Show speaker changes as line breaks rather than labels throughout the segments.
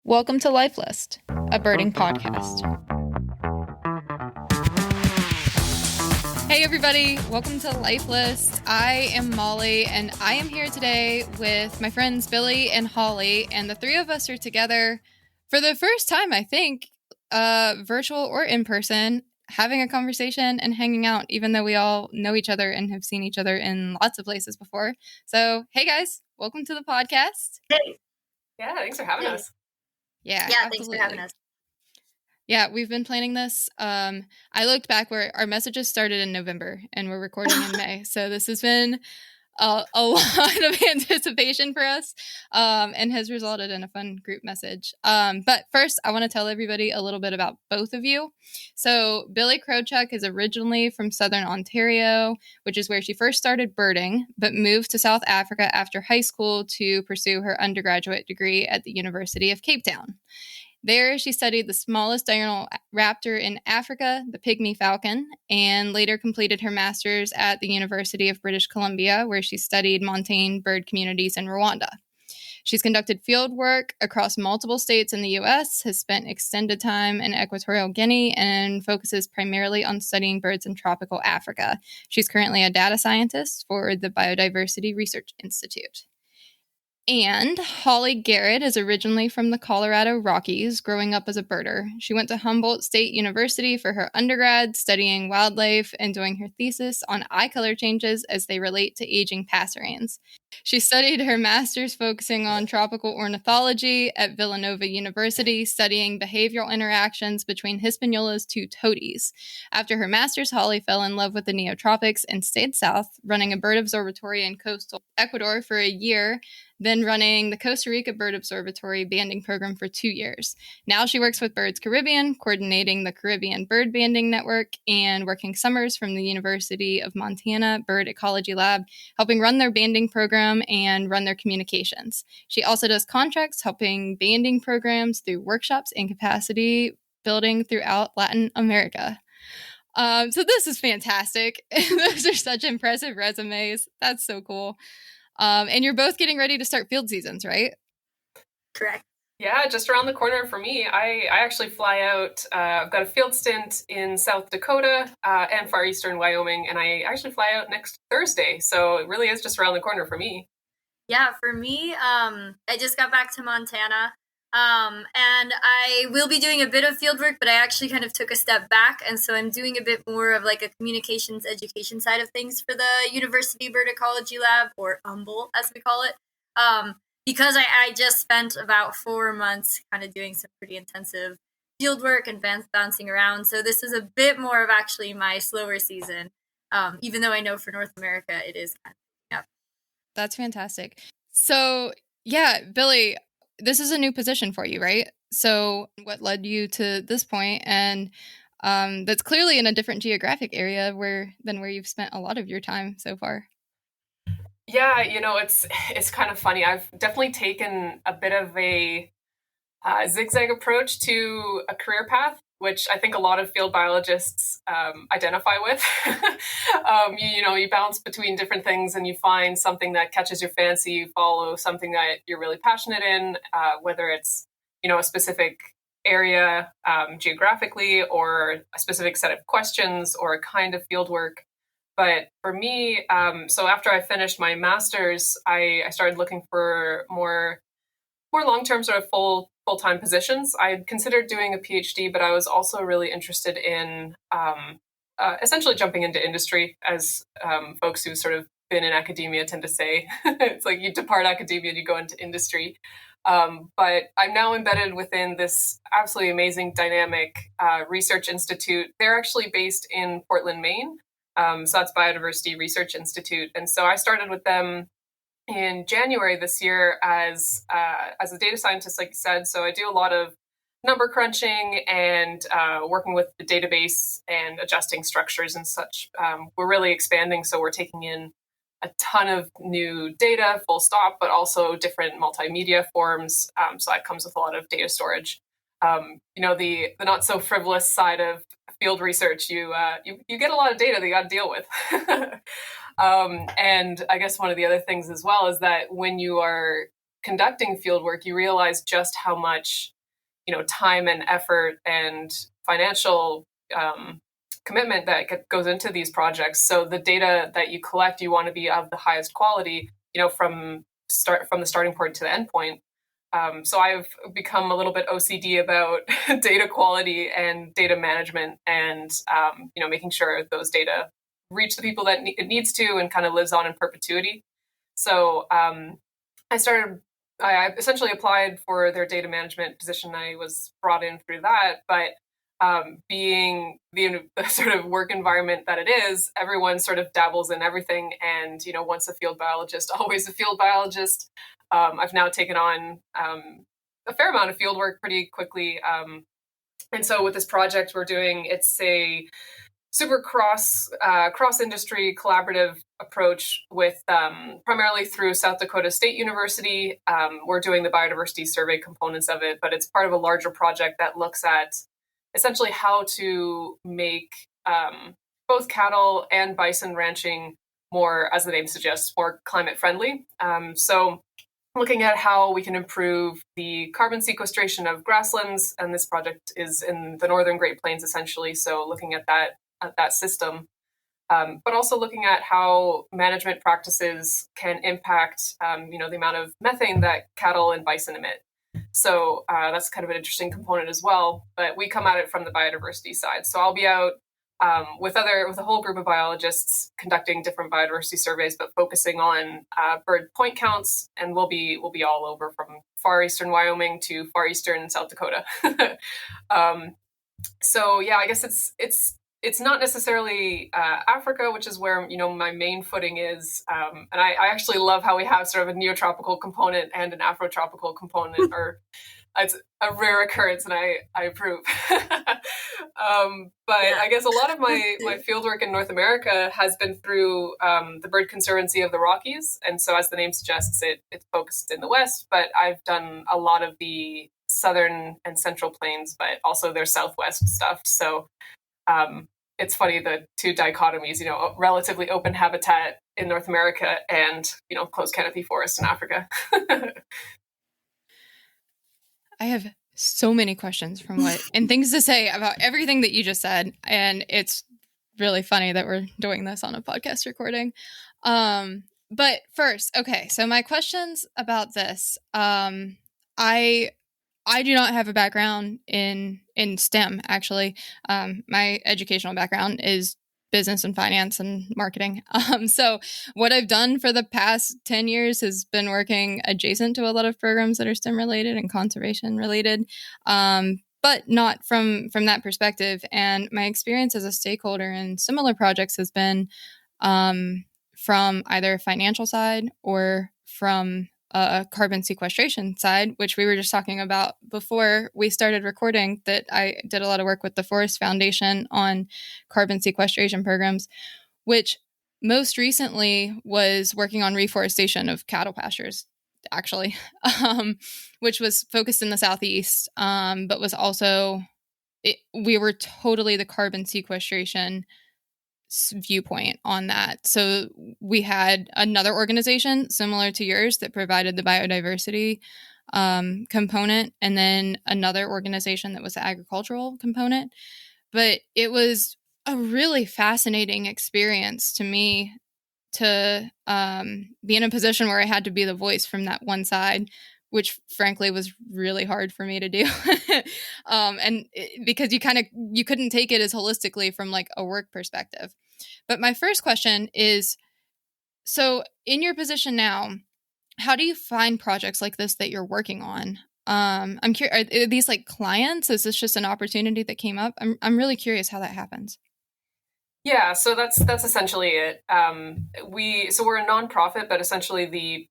Welcome to Life List, a birding podcast. Hey everybody, welcome to Life List. I am Molly and I am here today with my friends Billy and Holly, and the three of us are together for the first time, I think, virtual or in person, having a conversation and hanging out, even though we all know each other and have seen each other in lots of places before. So, hey guys, welcome to the podcast.
Hey.
Yeah, thanks for having us.
Yeah,
Thanks for having us.
Yeah, we've been planning this. I looked back where our messages started in November and we're recording in May. So this has been a lot of anticipation for us and has resulted in a fun group message. But first, I want to tell everybody a little bit about both of you. So Billi Krochuk is originally from Southern Ontario, which is where she first started birding, but moved to South Africa after high school to pursue her undergraduate degree at the University of Cape Town. There, she studied the smallest diurnal raptor in Africa, the pygmy falcon, and later completed her master's at the University of British Columbia, where she studied montane bird communities in Rwanda. She's conducted field work across multiple states in the U.S., has spent extended time in Equatorial Guinea, and focuses primarily on studying birds in tropical Africa. She's currently a data scientist for the Biodiversity Research Institute. And Holly Garrod is originally from the Colorado Rockies, growing up as a birder. She went to Humboldt State University for her undergrad, studying wildlife and doing her thesis on eye color changes as they relate to aging passerines. She studied her master's focusing on tropical ornithology at Villanova University, studying behavioral interactions between Hispaniola's two toadies. After her master's, Holly fell in love with the neotropics and stayed south, running a bird observatory in coastal Ecuador for a year, then running the Costa Rica Bird Observatory banding program for 2 years. Now she works with Birds Caribbean, coordinating the Caribbean Bird Banding Network, and working summers from the University of Montana Bird Ecology Lab, helping run their banding program and run their communications. She also does contracts, helping banding programs through workshops and capacity building throughout Latin America. So this is fantastic. Those are such impressive resumes. That's so cool. And you're both getting ready to start field seasons, right?
Correct.
Yeah, just around the corner for me. I actually fly out. I've got a field stint in South Dakota and far eastern Wyoming, and I actually fly out next Thursday. So it really is just around the corner for me.
Yeah, for me, I just got back to Montana, and I will be doing a bit of field work, but I actually kind of took a step back, and so I'm doing a bit more of like a communications education side of things for the University Bird Ecology Lab, or Humboldt as we call it, because I just spent about 4 months kind of doing some pretty intensive field work and bouncing around, so this is a bit more of actually my slower season, even though I know for North America it is kind of picking up.
That's fantastic. So, yeah, Billy, this is a new position for you, right? So what led you to this point? And that's clearly in a different geographic area than where you've spent a lot of your time so far.
Yeah, it's kind of funny. I've definitely taken a bit of a zigzag approach to a career path, which I think a lot of field biologists identify with. You bounce between different things and you find something that catches your fancy, you follow something that you're really passionate in, whether it's, a specific area geographically or a specific set of questions or a kind of field work. But for me, so after I finished my master's, I started looking for more long-term sort of full-time positions. I had considered doing a PhD, but I was also really interested in essentially jumping into industry, as folks who sort of been in academia tend to say. It's like you depart academia and you go into industry. But I'm now embedded within this absolutely amazing, dynamic research institute. They're actually based in Portland, Maine. So that's Biodiversity Research Institute. And so I started with them in January this year as a data scientist, like you said. So I do a lot of number crunching and working with the database and adjusting structures and such. We're really expanding, so we're taking in a ton of new data, full stop, but also different multimedia forms. So that comes with a lot of data storage. The not so frivolous side of field research, you get a lot of data that you got to deal with. And I guess one of the other things as well is that when you are conducting field work, you realize just how much time and effort and financial commitment that goes into these projects. So the data that you collect, you want to be of the highest quality, from the starting point to the end point. So I've become a little bit OCD about data quality and data management, and making sure those data reach the people that it needs to, and kind of lives on in perpetuity. So I essentially applied for their data management position. I was brought in through that, but being the sort of work environment that it is, everyone sort of dabbles in everything. And, once a field biologist, always a field biologist. I've now taken on a fair amount of field work pretty quickly. And so with this project we're doing, it's a super cross industry collaborative approach with primarily through South Dakota State University. We're doing the biodiversity survey components of it, but it's part of a larger project that looks at essentially how to make both cattle and bison ranching more, as the name suggests, more climate friendly. So looking at how we can improve the carbon sequestration of grasslands, and this project is in the northern Great Plains essentially, so looking at that system, but also looking at how management practices can impact the amount of methane that cattle and bison emit. So that's kind of an interesting component as well. But we come at it from the biodiversity side. So I'll be out with a whole group of biologists conducting different biodiversity surveys, but focusing on bird point counts, and we'll be all over from far eastern Wyoming to far eastern South Dakota. So yeah, I guess it's not necessarily Africa, which is where my main footing is, and I actually love how we have sort of a neotropical component and an afrotropical component, or it's a rare occurrence, and I approve. But yeah. I guess a lot of my fieldwork in North America has been through the Bird Conservancy of the Rockies, and so as the name suggests, it's focused in the West, but I've done a lot of the southern and central plains, but also their southwest stuff. So it's funny, the two dichotomies, relatively open habitat in North America and, closed canopy forest in Africa.
I have so many questions and things to say about everything that you just said. And it's really funny that we're doing this on a podcast recording. But first, okay, so my questions about this, I do not have a background in STEM, actually. My educational background is business and finance and marketing. So what I've done for the past 10 years has been working adjacent to a lot of programs that are STEM related and conservation related, but not from that perspective. And my experience as a stakeholder in similar projects has been from either financial side or from carbon sequestration side, which we were just talking about before we started recording, that I did a lot of work with the Forest Foundation on carbon sequestration programs, which most recently was working on reforestation of cattle pastures, actually, which was focused in the Southeast, but was also, we were totally the carbon sequestration viewpoint on that. So we had another organization similar to yours that provided the biodiversity component, and then another organization that was the agricultural component. But it was a really fascinating experience to me to be in a position where I had to be the voice from that one side, which frankly was really hard for me to do. Because you couldn't take it as holistically from like a work perspective. But my first question is, so in your position now, how do you find projects like this that you're working on? I'm curious, are these like clients? Is this just an opportunity that came up? I'm really curious how that happens.
Yeah, so that's essentially it. We're a nonprofit, but essentially the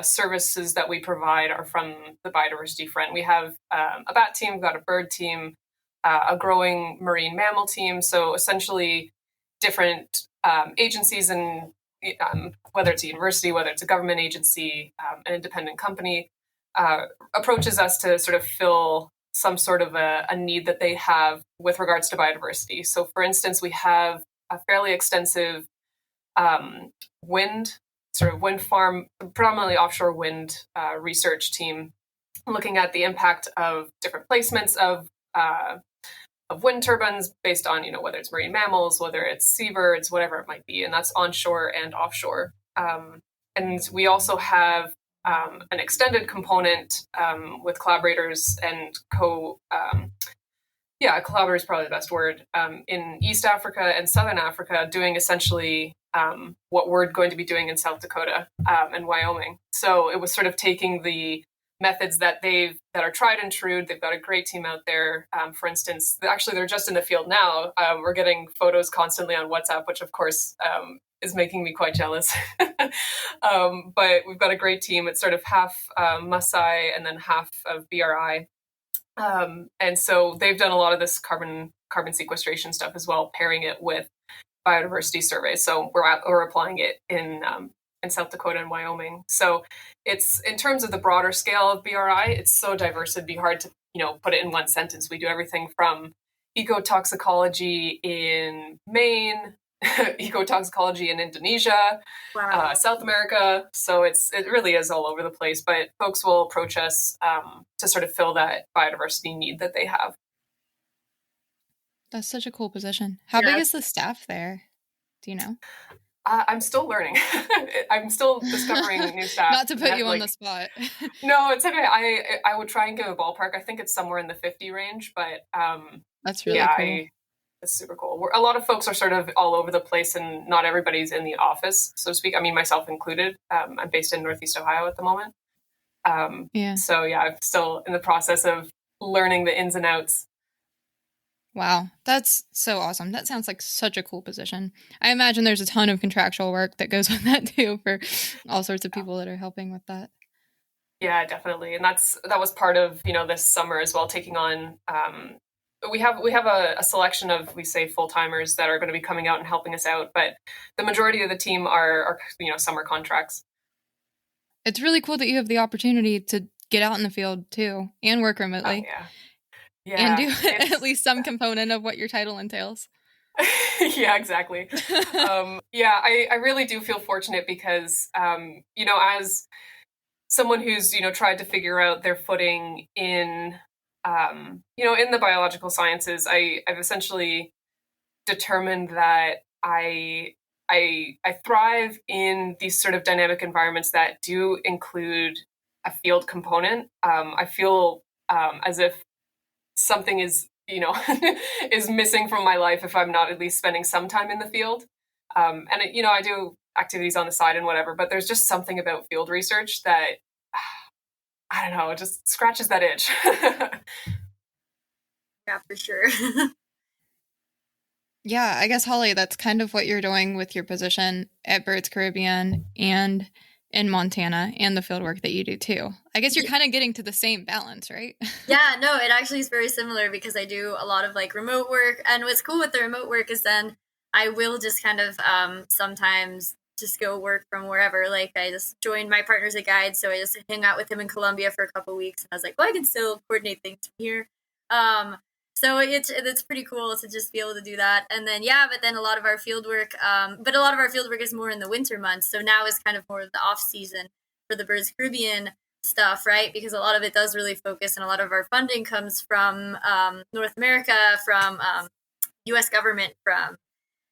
services that we provide are from the biodiversity front. We have a bat team, we've got a bird team, a growing marine mammal team. So essentially different agencies, and whether it's a university, whether it's a government agency, an independent company, approaches us to sort of fill some sort of a need that they have with regards to biodiversity. So for instance, we have a fairly extensive wind farm, predominantly offshore wind research team looking at the impact of different placements of wind turbines based on, whether it's marine mammals, whether it's seabirds, whatever it might be, and that's onshore and offshore. And we also have an extended component with collaborators and collaborator is probably the best word, in East Africa and Southern Africa, doing essentially what we're going to be doing in South Dakota and Wyoming. So it was sort of taking the methods that are tried and true. They've got a great team out there. For instance, actually, they're just in the field now. We're getting photos constantly on WhatsApp, which of course is making me quite jealous. But we've got a great team. It's sort of half Maasai and then half of BRI. And so they've done a lot of this carbon sequestration stuff as well, pairing it with biodiversity surveys. So we're applying it in South Dakota and Wyoming. So it's, in terms of the broader scale of BRI, it's so diverse, it'd be hard to, put it in one sentence. We do everything from ecotoxicology in Maine, ecotoxicology in Indonesia,
Wow.
South America. So it really is all over the place, but folks will approach us to sort of fill that biodiversity need that they have.
That's such a cool position. How big is the staff there? Do you know?
I'm still learning. I'm still discovering new staff.
Not to put you on the spot.
No, it's okay. I would try and give a ballpark. I think it's somewhere in the 50 range, but
that's really cool.
It's super cool. A lot of folks are sort of all over the place, and not everybody's in the office, so to speak. I mean, myself included. I'm based in Northeast Ohio at the moment. So yeah, I'm still in the process of learning the ins and outs.
Wow, that's so awesome. That sounds like such a cool position. I imagine there's a ton of contractual work that goes with that too, for all sorts of people that are helping with that.
Yeah, definitely. And that was part of, this summer as well, taking on, we have a selection of, we say, full-timers that are going to be coming out and helping us out, but the majority of the team are summer contracts.
It's really cool that you have the opportunity to get out in the field too and work remotely.
Yeah.
And do at least some component of what your title entails.
Yeah, exactly. I really do feel fortunate because, as someone who's, tried to figure out their footing in, in the biological sciences, I've essentially determined that I thrive in these sort of dynamic environments that do include a field component. I feel as if something is is missing from my life if I'm not at least spending some time in the field. And I do activities on the side and whatever, but there's just something about field research that I don't know, it just scratches that itch.
Yeah, for sure.
Yeah, I guess, Holly, that's kind of what you're doing with your position at Birds Caribbean and in Montana, and the field work that you do too. I guess you're kind of getting to the same balance, right?
Yeah, no, it actually is very similar because I do a lot of remote work. And what's cool with the remote work is then I will just kind of sometimes just go work from wherever. I just joined, my partner's a guide, so I just hang out with him in Colombia for a couple of weeks. And I was like, well, I can still coordinate things from here. So it's pretty cool to just be able to do that. And then, but then a lot of our field work, is more in the winter months. So now is kind of more of the off season for the Birds Caribbean stuff, right? Because a lot of it does really focus, and a lot of our funding comes from North America, from U.S. government,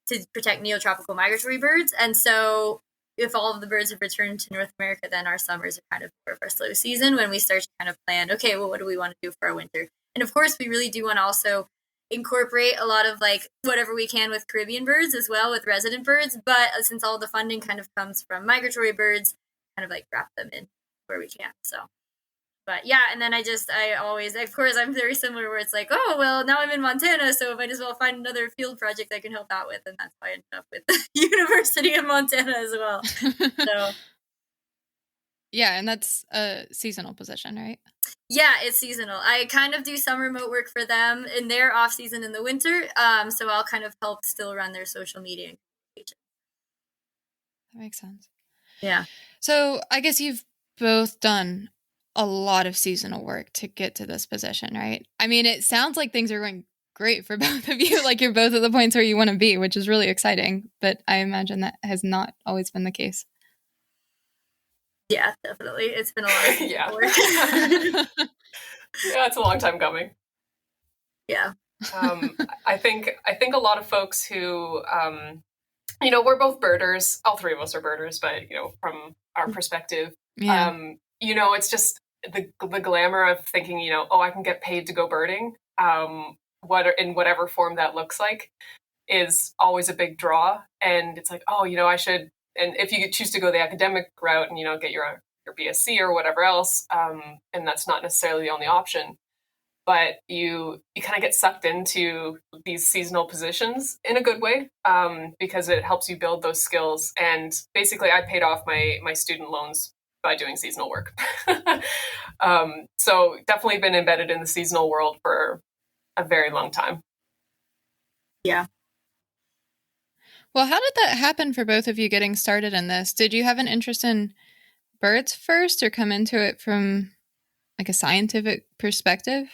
to protect neotropical migratory birds. And so if all of the birds have returned to North America, then our summers are kind of more of our slow season when we start to kind of plan, okay, well, what do we want to do for our winter? And of course, we really do want to also incorporate a lot of whatever we can with Caribbean birds as well, with resident birds. But since all the funding kind of comes from migratory birds, kind of wrap them in where we can. So, but yeah, and then I always, of course, I'm very similar where it's oh, well, now I'm in Montana, so I might as well find another field project I can help out with. And that's why I ended up with the University of Montana as well. So.
Yeah, and that's a seasonal position, right?
Yeah, it's seasonal. I kind of do some remote work for them in their off season in the winter. So I'll kind of help still run their social media.
That makes sense.
Yeah.
So I guess you've both done a lot of seasonal work to get to this position, right? I mean, it sounds like things are going great for both of you. You're both at the points where you want to be, which is really exciting. But I imagine that has not always been the case.
Yeah, definitely. It's been a lot of
Yeah.
work.
Yeah, it's a long time coming.
Yeah.
I think a lot of folks who, we're both birders. All three of us are birders, but from our perspective,
Yeah.
it's just the glamour of thinking, oh, I can get paid to go birding. In whatever form that looks like, is always a big draw. And it's like, oh, I should. And if you choose to go the academic route and get your BSc or whatever else, and that's not necessarily the only option, but you kind of get sucked into these seasonal positions in a good way, because it helps you build those skills. And basically, I paid off my student loans by doing seasonal work. So definitely been embedded in the seasonal world for a very long time.
Yeah.
Well, how did that happen for both of you getting started in this? Did you have an interest in birds first or come into it from like a scientific perspective?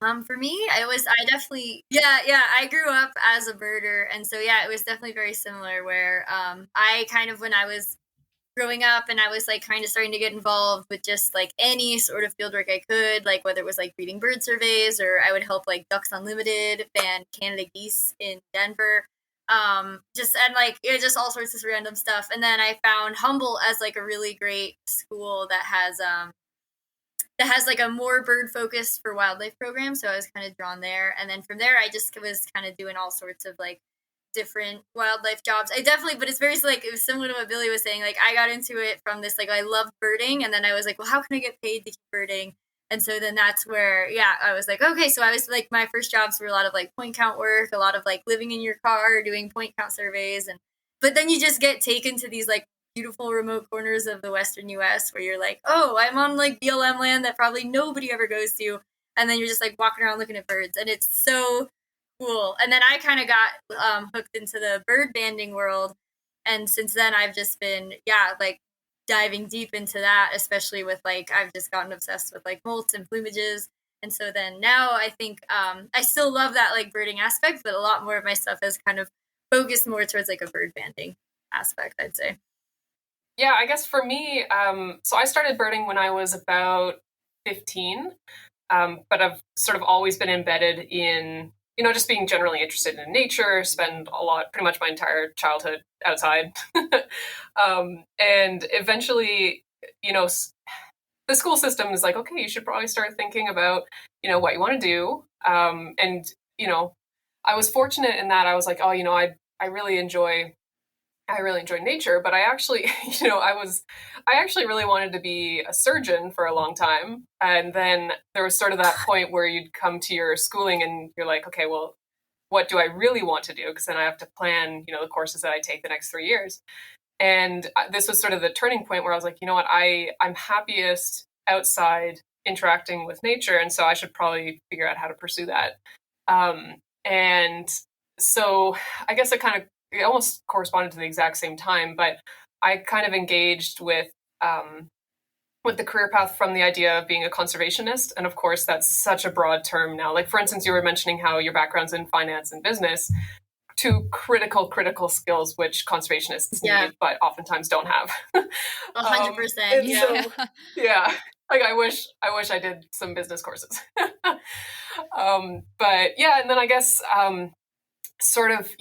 For me, I definitely, I grew up as a birder. And so, yeah, it was definitely very similar where, I kind of, when I was growing up and I was like kind of starting to get involved with just like any sort of fieldwork I could, like whether it was like reading bird surveys or I would help like Ducks Unlimited and Canada Geese in Denver. Just and like it just all sorts of random stuff. And then I found Humboldt as like a really great school that has like a more bird focused for wildlife program. So I was kind of drawn there. And then from there, I just was kind of doing all sorts of like different wildlife jobs. I definitely, but it's very like, it was similar to what Billy was saying. Like I got into it from this, like I loved birding. And then I was like, well, how can I get paid to keep birding? And so then that's where, I was like, okay. So I was like, my first jobs were a lot of like point count work, a lot of like living in your car, doing point count surveys. But then you just get taken to these like beautiful remote corners of the Western US where you're like, oh, I'm on like BLM land that probably nobody ever goes to. And then you're just like walking around looking at birds. And it's so cool. And then I kind of got hooked into the bird banding world. And since then, I've just been, like diving deep into that, especially with like, I've just gotten obsessed with like molts and plumages. And so then now I think I still love that like birding aspect, but a lot more of my stuff has kind of focused more towards like a bird banding aspect, I'd say.
Yeah, I guess for me, so I started birding when I was about 15, but I've sort of always been embedded in, just being generally interested in nature, spend pretty much my entire childhood outside. And eventually, the school system is like, okay, you should probably start thinking about, what you want to do. And, I was fortunate in that I was like, oh, I really enjoy nature, but I actually, I actually really wanted to be a surgeon for a long time. And then there was sort of that point where you'd come to your schooling and you're like, okay, well, what do I really want to do? Because then I have to plan, the courses that I take the next 3 years. And this was sort of the turning point where I was like, you know what, I'm happiest outside interacting with nature. And so I should probably figure out how to pursue that. And so I guess it almost corresponded to the exact same time, but I kind of engaged with the career path from the idea of being a conservationist. And of course, that's such a broad term now. Like, for instance, you were mentioning how your background's in finance and business, two critical skills which conservationists need, but oftentimes don't have.
100%.
Yeah. Like I wish I did some business courses. But yeah, and then I guess sort of,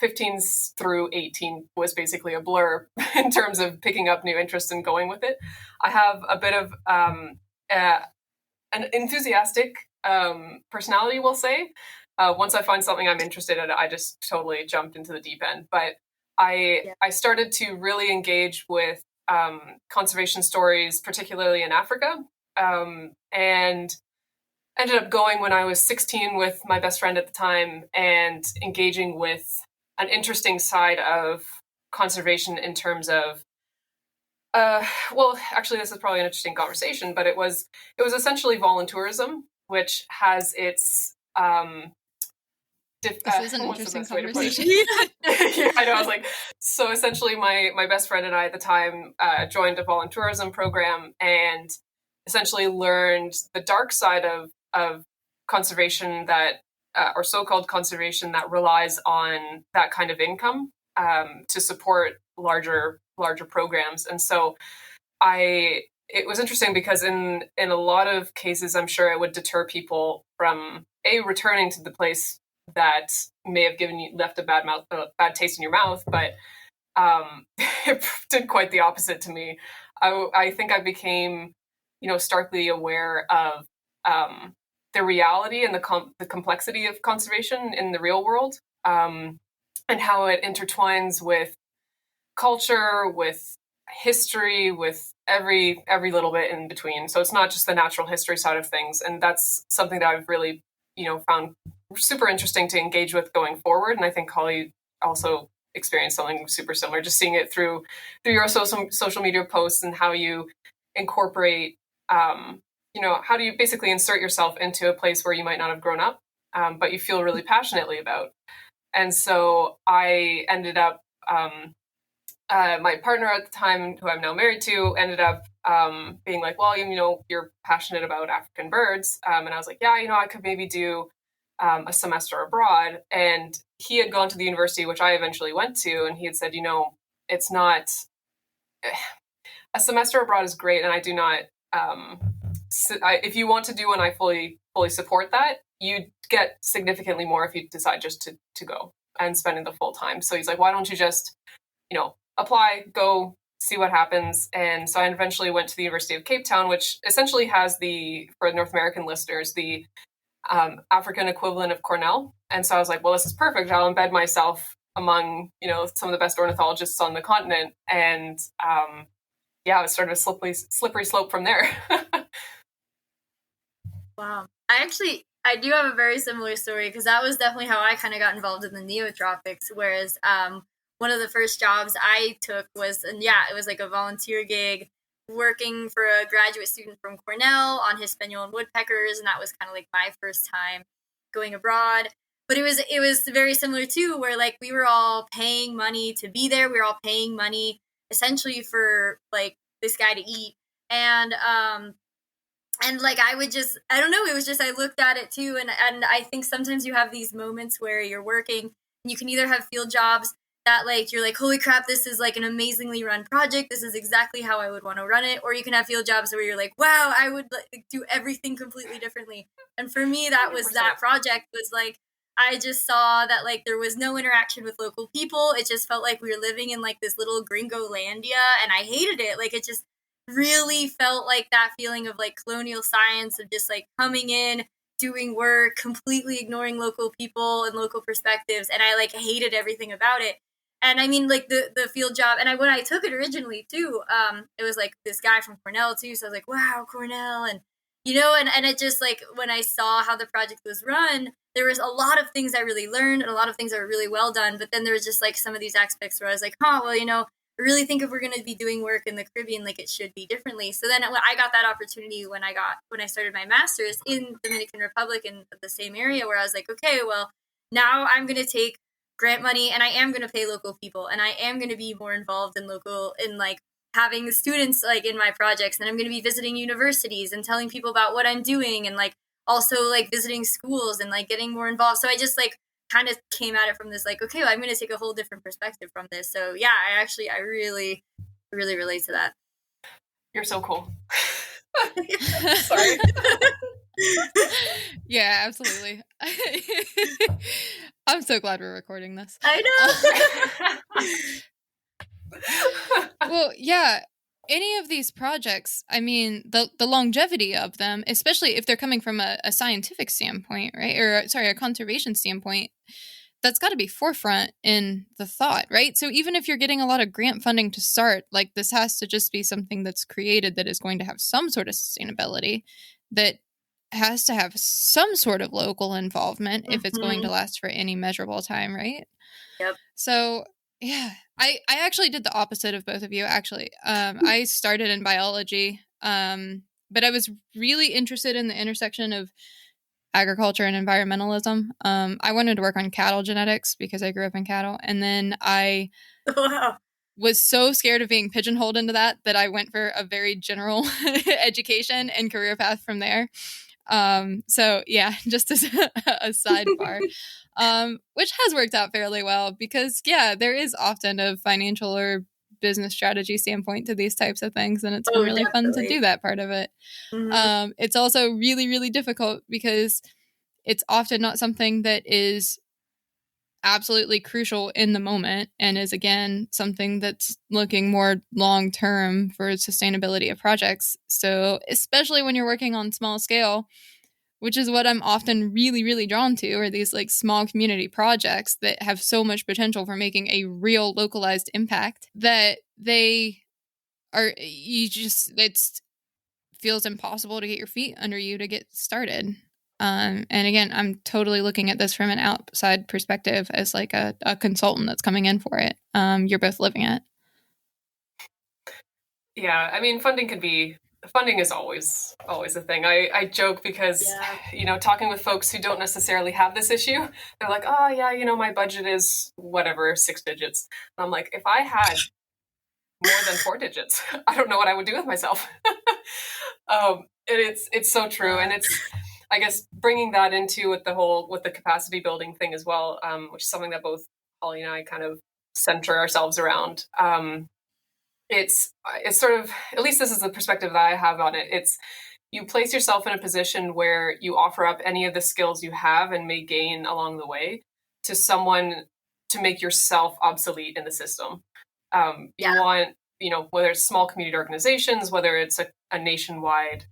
15 through 18 was basically a blur in terms of picking up new interests and going with it. I have a bit of an enthusiastic personality, we'll say. Once I find something I'm interested in, I just totally jumped into the deep end. But I started to really engage with conservation stories, particularly in Africa, and ended up going when I was 16 with my best friend at the time and engaging with an interesting side of conservation in terms of, well, actually, this is probably an interesting conversation, but it was essentially voluntourism, which has its
this is an interesting conversation.
Yeah, I know. I was like, so essentially, my best friend and I at the time joined a voluntourism program and essentially learned the dark side of conservation that, or so-called conservation that relies on that kind of income to support larger larger programs. And so it was interesting because in a lot of cases, I'm sure it would deter people from returning to the place that may have left a bad taste in your mouth, but it did quite the opposite to me. I think I became, starkly aware of the reality and the complexity of conservation in the real world, and how it intertwines with culture, with history, with every little bit in between. So it's not just the natural history side of things, and that's something that I've really, found super interesting to engage with going forward. And I think Holly also experienced something super similar, just seeing it through your social media posts and how you incorporate, how do you basically insert yourself into a place where you might not have grown up, but you feel really passionately about. And so I ended up, my partner at the time, who I'm now married to, ended up being like, well, you're passionate about African birds. And I was like, yeah, I could maybe do a semester abroad. And he had gone to the university, which I eventually went to, and he had said, it's not, a semester abroad is great, and I do not, if you want to do one, I fully support that. You get significantly more if you decide just to go and spend it the full time. So he's like, why don't you just, apply, go, see what happens. And so I eventually went to the University of Cape Town, which essentially has for North American listeners, the African equivalent of Cornell. And so I was like, well, this is perfect. I'll embed myself among, some of the best ornithologists on the continent. And it was sort of a slippery slope from there.
Wow. I do have a very similar story, because that was definitely how I kind of got involved in the neotropics. Whereas one of the first jobs I took was, it was like a volunteer gig working for a graduate student from Cornell on his spaniel and woodpeckers. And that was kind of like my first time going abroad. But it was very similar too, where like we were all paying money to be there. We were all paying money essentially for like this guy to eat. And like I don't know, it was just, I looked at it too. And I think sometimes you have these moments where you're working and you can either have field jobs that like, you're like, holy crap, this is like an amazingly run project. This is exactly how I would want to run it. Or you can have field jobs where you're like, wow, I would like, do everything completely differently. And for me, that was 100%. That project was like, I just saw that like there was no interaction with local people. It just felt like we were living in like this little gringolandia, and I hated it. Like it just really felt like that feeling of like colonial science, of just like coming in, doing work, completely ignoring local people and local perspectives. And I like hated everything about it. And I mean, like the field job, and when I took it originally too, it was like this guy from Cornell too. So I was like, wow, Cornell. And, and it just like, when I saw how the project was run, there was a lot of things I really learned and a lot of things that were really well done. But then there was just like some of these aspects where I was like, well, I really think if we're going to be doing work in the Caribbean, like it should be differently. So then I got that opportunity when I started my master's in Dominican Republic in the same area, where I was like, okay, well, now I'm going to take grant money and I am going to pay local people, and I am going to be more involved in like having students like in my projects. And I'm going to be visiting universities and telling people about what I'm doing, and like also like visiting schools and like getting more involved. So I just like kind of came at it from this like, okay, well, I'm going to take a whole different perspective from this. So yeah, I really relate to that.
You're so cool.
Sorry.
Yeah, absolutely. I'm so glad we're recording this.
I
know. Well, yeah. Any of these projects, I mean, the longevity of them, especially if they're coming from a scientific standpoint, right? Or, sorry, a conservation standpoint, that's got to be forefront in the thought, right? So even if you're getting a lot of grant funding to start, like this has to just be something that's created that is going to have some sort of sustainability, that has to have some sort of local involvement if it's going to last for any measurable time, right?
Yep.
So yeah, I actually did the opposite of both of you, actually. I started in biology, but I was really interested in the intersection of agriculture and environmentalism. I wanted to work on cattle genetics because I grew up in cattle. And then I was so scared of being pigeonholed into that I went for a very general education and career path from there. So yeah, just as a sidebar, which has worked out fairly well because yeah, there is often a financial or business strategy standpoint to these types of things, and it's been really fun to do that part of it. It's also really, really difficult because it's often not something that is absolutely crucial in the moment, and is again something that's looking more long term for sustainability of projects. So especially when you're working on small scale, which is what I'm often really, really drawn to, are these like small community projects that have so much potential for making a real localized impact, that they are, it feels impossible to get your feet under you to get started. And again, I'm totally looking at this from an outside perspective as like a consultant that's coming in for it. You're both living it.
Yeah, I mean, funding is always a thing. I joke because, talking with folks who don't necessarily have this issue, they're like, oh yeah, my budget is whatever, 6 digits. And I'm like, if I had more than 4 digits, I don't know what I would do with myself. And it's so true. And it's, I guess, bringing that into with the capacity building thing as well, which is something that both Holly and I kind of center ourselves around. It's sort of, at least this is the perspective that I have on it. It's, you place yourself in a position where you offer up any of the skills you have and may gain along the way to someone to make yourself obsolete in the system. You want, whether it's small community organizations, whether it's a nationwide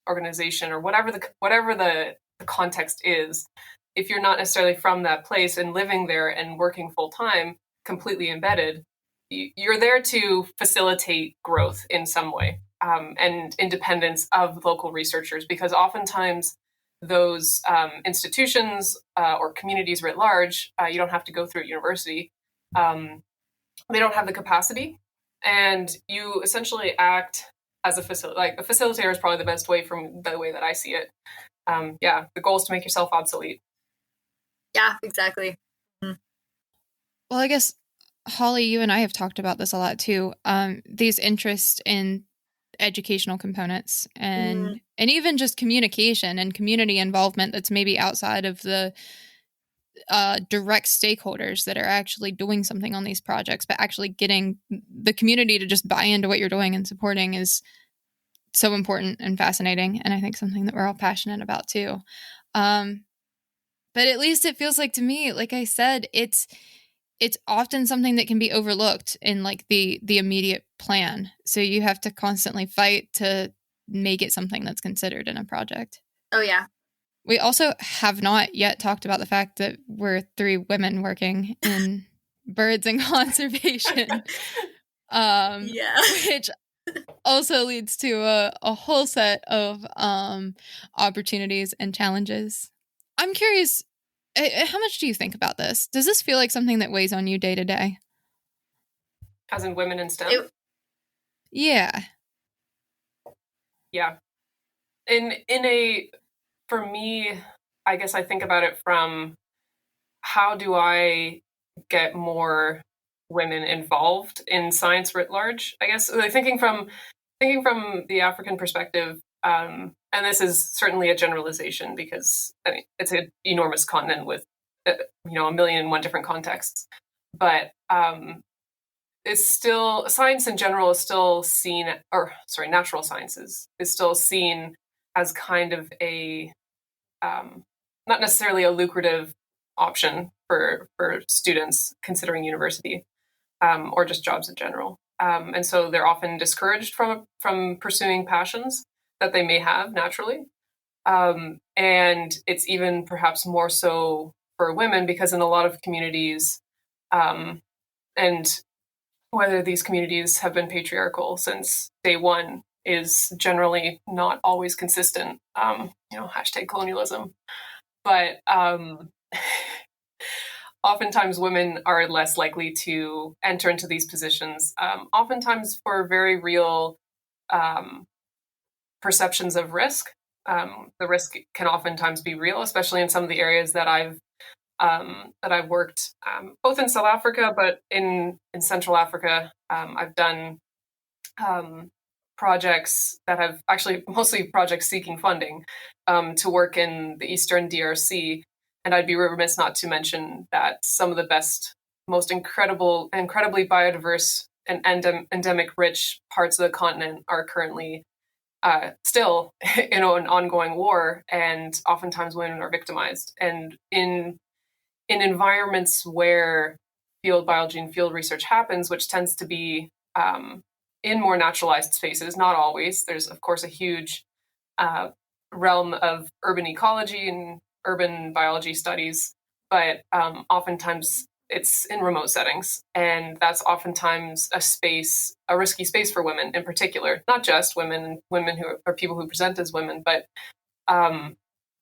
organization, or whatever the context is, if you're not necessarily from that place and living there and working full time, completely embedded, you're there to facilitate growth in some way, and independence of local researchers, because oftentimes those institutions or communities writ large, you don't have to go through a university, they don't have the capacity, and you essentially act as a facilitator is probably the best way, from the way that I see it. The goal is to make yourself obsolete.
Yeah, exactly.
Well, I guess, Holly, you and I have talked about this a lot too. These interests in educational components and even just communication and community involvement that's maybe outside of the direct stakeholders that are actually doing something on these projects, but actually getting the community to just buy into what you're doing and supporting is so important and fascinating, and I think something that we're all passionate about too. But at least it feels like, to me, like I said, it's often something that can be overlooked in like the immediate plan. So you have to constantly fight to make it something that's considered in a project.
Oh yeah.
We also have not yet talked about the fact that we're 3 women working in birds and conservation. Which also leads to a whole set of opportunities and challenges. I'm curious, how much do you think about this? Does this feel like something that weighs on you day to day?
As in women in STEM?
Yeah.
Yeah. For me, I guess I think about it from, how do I get more women involved in science writ large? I guess, like, thinking from the African perspective, and this is certainly a generalization because it's an enormous continent with a million and one different contexts, but it's still, science in general is still seen, natural sciences is still seen as kind of a not necessarily a lucrative option for students considering university, or just jobs in general. And so they're often discouraged from pursuing passions that they may have naturally. And it's even perhaps more so for women, because in a lot of communities, and whether these communities have been patriarchal since day one is generally not always consistent, hashtag colonialism. But oftentimes women are less likely to enter into these positions, oftentimes for very real perceptions of risk. The risk can oftentimes be real, especially in some of the areas that I've worked, both in South Africa, but in Central Africa. I've done projects that have actually mostly projects seeking funding to work in the Eastern DRC. And I'd be remiss not to mention that some of the best, most incredibly biodiverse and endemic rich parts of the continent are currently still in an ongoing war, and oftentimes women are victimized. And in environments where field biology and field research happens, which tends to be in more naturalized spaces, not always. There's, of course, a huge realm of urban ecology and urban biology studies, but oftentimes it's in remote settings. And that's oftentimes a risky space for women in particular, not just women who are people who present as women, but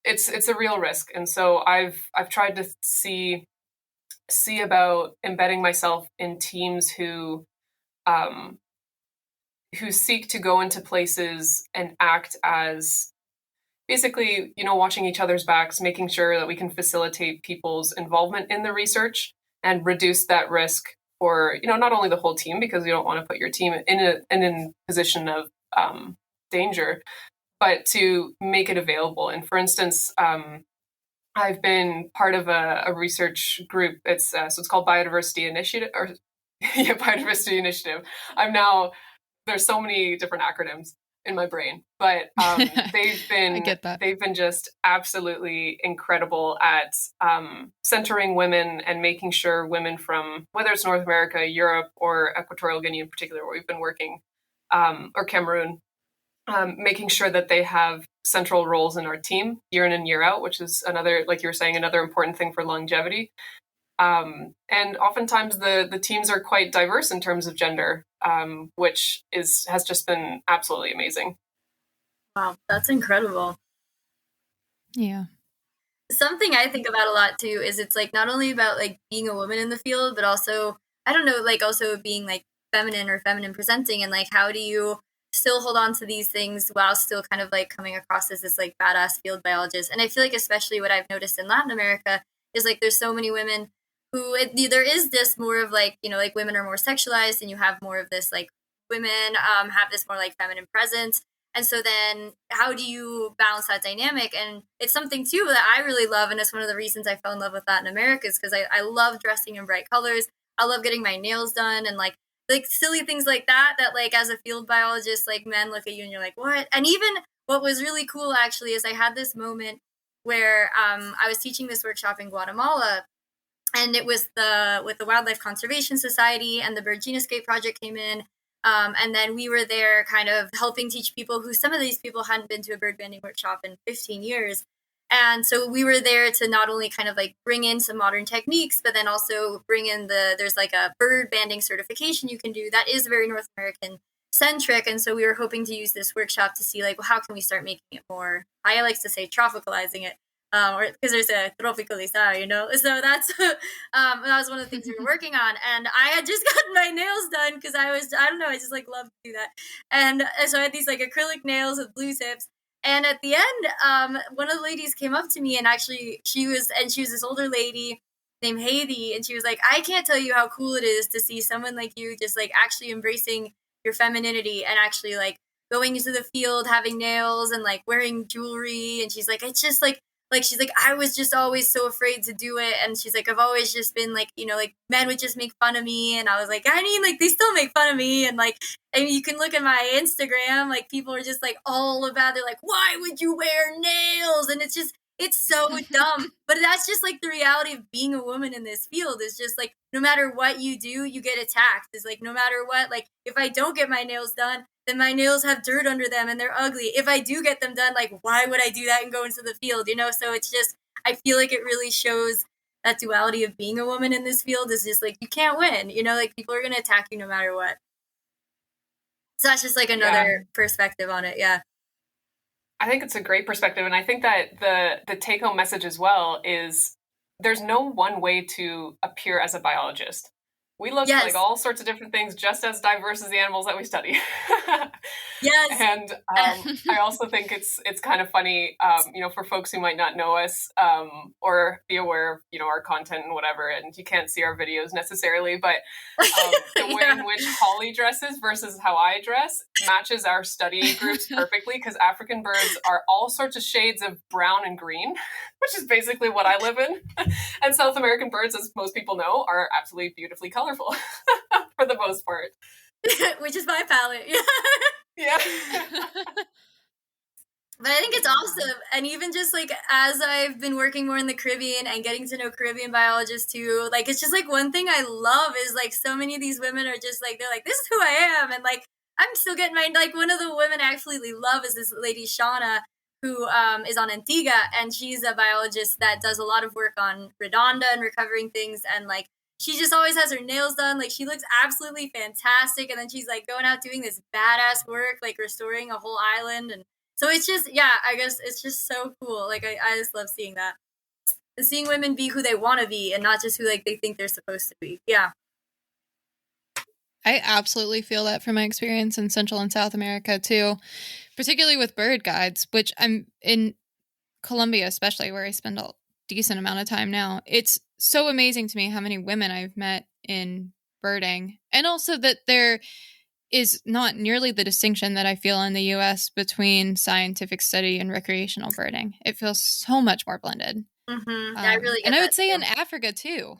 it's a real risk. And so I've tried to see about embedding myself in teams who seek to go into places and act as basically, watching each other's backs, making sure that we can facilitate people's involvement in the research and reduce that risk for, not only the whole team, because you don't want to put your team in a position of danger, but to make it available. And for instance, I've been part of a research group. It's called Biodiversity Initiative, or Biodiversity Initiative. There's so many different acronyms in my brain, but they've been just absolutely incredible at centering women and making sure women from, whether it's North America, Europe, or Equatorial Guinea in particular, where we've been working, or Cameroon, making sure that they have central roles in our team year in and year out, which is another, like you were saying, another important thing for longevity. And oftentimes the teams are quite diverse in terms of gender, which has just been absolutely amazing.
Wow, that's incredible.
Yeah.
Something I think about a lot too is it's like not only about like being a woman in the field, but also, I don't know, like also being like feminine or feminine presenting, and like how do you still hold on to these things while still kind of like coming across as this like badass field biologist. And I feel like especially what I've noticed in Latin America is like there's so many women who there is this more of like, like women are more sexualized, and you have more of this like women have this more like feminine presence. And so then how do you balance that dynamic? And it's something too that I really love, and it's one of the reasons I fell in love with Latin America, is because I love dressing in bright colors. I love getting my nails done, and like silly things like that like as a field biologist, like men look at you and you're like, what? And even what was really cool actually is I had this moment where I was teaching this workshop in Guatemala, and it was with the Wildlife Conservation Society, and the Bird Genoscape Project came in. And then we were there kind of helping teach people who, some of these people hadn't been to a bird banding workshop in 15 years. And so we were there to not only kind of like bring in some modern techniques, but then also bring in there's like a bird banding certification you can do that is very North American centric. And so we were hoping to use this workshop to see like, well, how can we start making it more, I like to say tropicalizing it, or because there's a tropicalizar, so that's that was one of the things we were working on. And I had just gotten my nails done because I don't know, I just like love to do that. And so I had these like acrylic nails with blue tips. And at the end, one of the ladies came up to me, and actually she was this older lady named Haiti, and she was like, I can't tell you how cool it is to see someone like you just like actually embracing your femininity and actually like going into the field, having nails and like wearing jewelry. And she's like, it's just like she's like, I was just always so afraid to do it. And she's like, I've always just been like, like men would just make fun of me. And I was like, I mean, like they still make fun of me. And like, and you can look at my Instagram, like people are just like all about, they're like, why would you wear nails? And it's so dumb. But that's just like the reality of being a woman in this field, is just like, no matter what you do, you get attacked. It's like, no matter what, like if I don't get my nails done, then my nails have dirt under them and they're ugly. If I do get them done, like, why would I do that and go into the field, So it's just, I feel like it really shows that duality of being a woman in this field is just like, you can't win, like people are going to attack you no matter what. So that's just like another perspective on it. Yeah.
I think it's a great perspective. And I think that the take home message as well is there's no one way to appear as a biologist. We look like all sorts of different things, just as diverse as the animals that we study.
Yes.
And I also think it's kind of funny, for folks who might not know us or be aware of, our content and whatever, and you can't see our videos necessarily, but the way in which Holly dresses versus how I dress matches our study groups perfectly, because African birds are all sorts of shades of brown and green, which is basically what I live in. And South American birds, as most people know, are absolutely beautifully colorful. for the most part.
Which is my palette.
Yeah.
But I think it's awesome. And even just like as I've been working more in the Caribbean and getting to know Caribbean biologists too, like it's just like one thing I love is like so many of these women are just like, they're like, this is who I am. And like, I'm still getting my, like one of the women I absolutely love is this lady, Shauna, who is on Antigua. And she's a biologist that does a lot of work on redonda and recovering things. And like, she just always has her nails done. Like she looks absolutely fantastic. And then she's like going out doing this badass work, like restoring a whole island. And so it's just, yeah, I guess it's just so cool. Like, I just love seeing that. And seeing women be who they want to be and not just who, like, they think they're supposed to be. Yeah.
I absolutely feel that from my experience in Central and South America, too, particularly with bird guides, which I'm in Colombia, especially, where I spend a decent amount of time now. It's so amazing to me how many women I've met in birding, and also that there is not nearly the distinction that I feel in the US between scientific study and recreational birding. It feels so much more blended.
Mm-hmm. I really get
and I would
that
say
too.
in Africa too.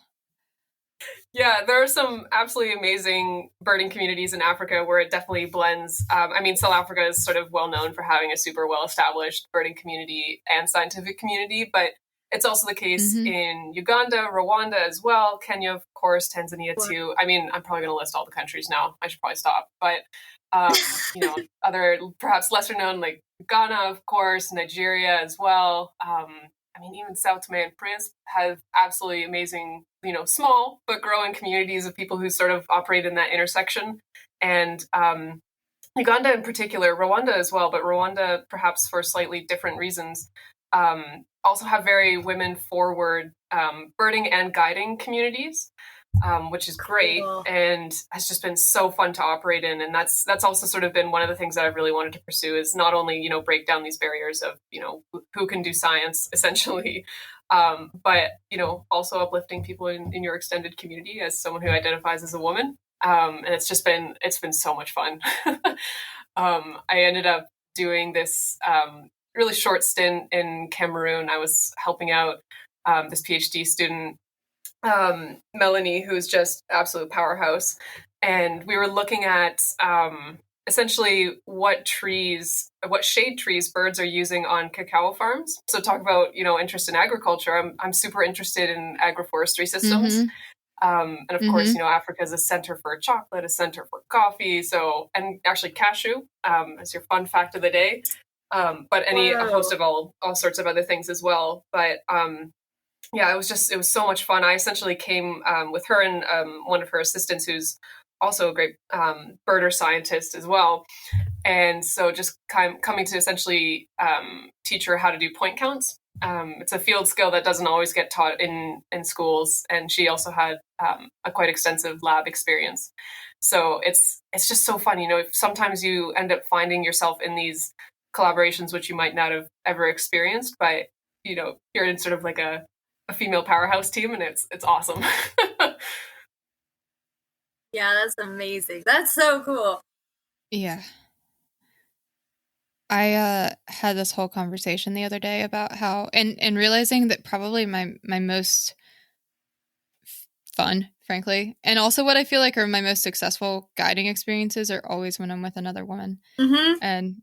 Yeah, there are some absolutely amazing birding communities in Africa where it definitely blends. I mean, South Africa is sort of well known for having a super well established birding community and scientific community, but it's also the case in Uganda, Rwanda as well, Kenya, of course, Tanzania too. I mean, I'm probably going to list all the countries now. I should probably stop. But, you know, other perhaps lesser known like Ghana, of course, Nigeria as well. I mean, even Sao Tome and Principe have absolutely amazing, you know, small but growing communities of people who sort of operate in that intersection. And Uganda in particular, Rwanda as well, but Rwanda perhaps for slightly different reasons, also have very women forward birding and guiding communities. Which is great,
Cool.
and has just been so fun to operate in. And that's also sort of been one of the things that I've really wanted to pursue, is not only, you know, break down these barriers of, you know, who can do science essentially, but, you know, also uplifting people in your extended community as someone who identifies as a woman. And it's been so much fun. I ended up doing this really short stint in Cameroon. I was helping out this PhD student, Melanie, who's just absolute powerhouse. And we were looking at essentially what shade trees birds are using on cacao farms. So talk about, you know, interest in agriculture. I'm super interested in agroforestry systems. And of course, you know, Africa is a center for chocolate, a center for coffee. So, and actually cashew, as your fun fact of the day. But a host of all sorts of other things as well. But yeah, it was so much fun. I essentially came with her and one of her assistants, who's also a great birder scientist as well. And so just coming to essentially teach her how to do point counts. It's a field skill that doesn't always get taught in schools. And she also had a quite extensive lab experience. So it's just so fun. You know, if sometimes you end up finding yourself in these collaborations, which you might not have ever experienced, but, you know, you're in sort of like a female powerhouse team, and it's awesome.
Yeah, that's amazing. That's so cool.
Yeah. I had this whole conversation the other day about how, and realizing that probably my most fun, frankly, and also what I feel like are my most successful guiding experiences are always when I'm with another woman. And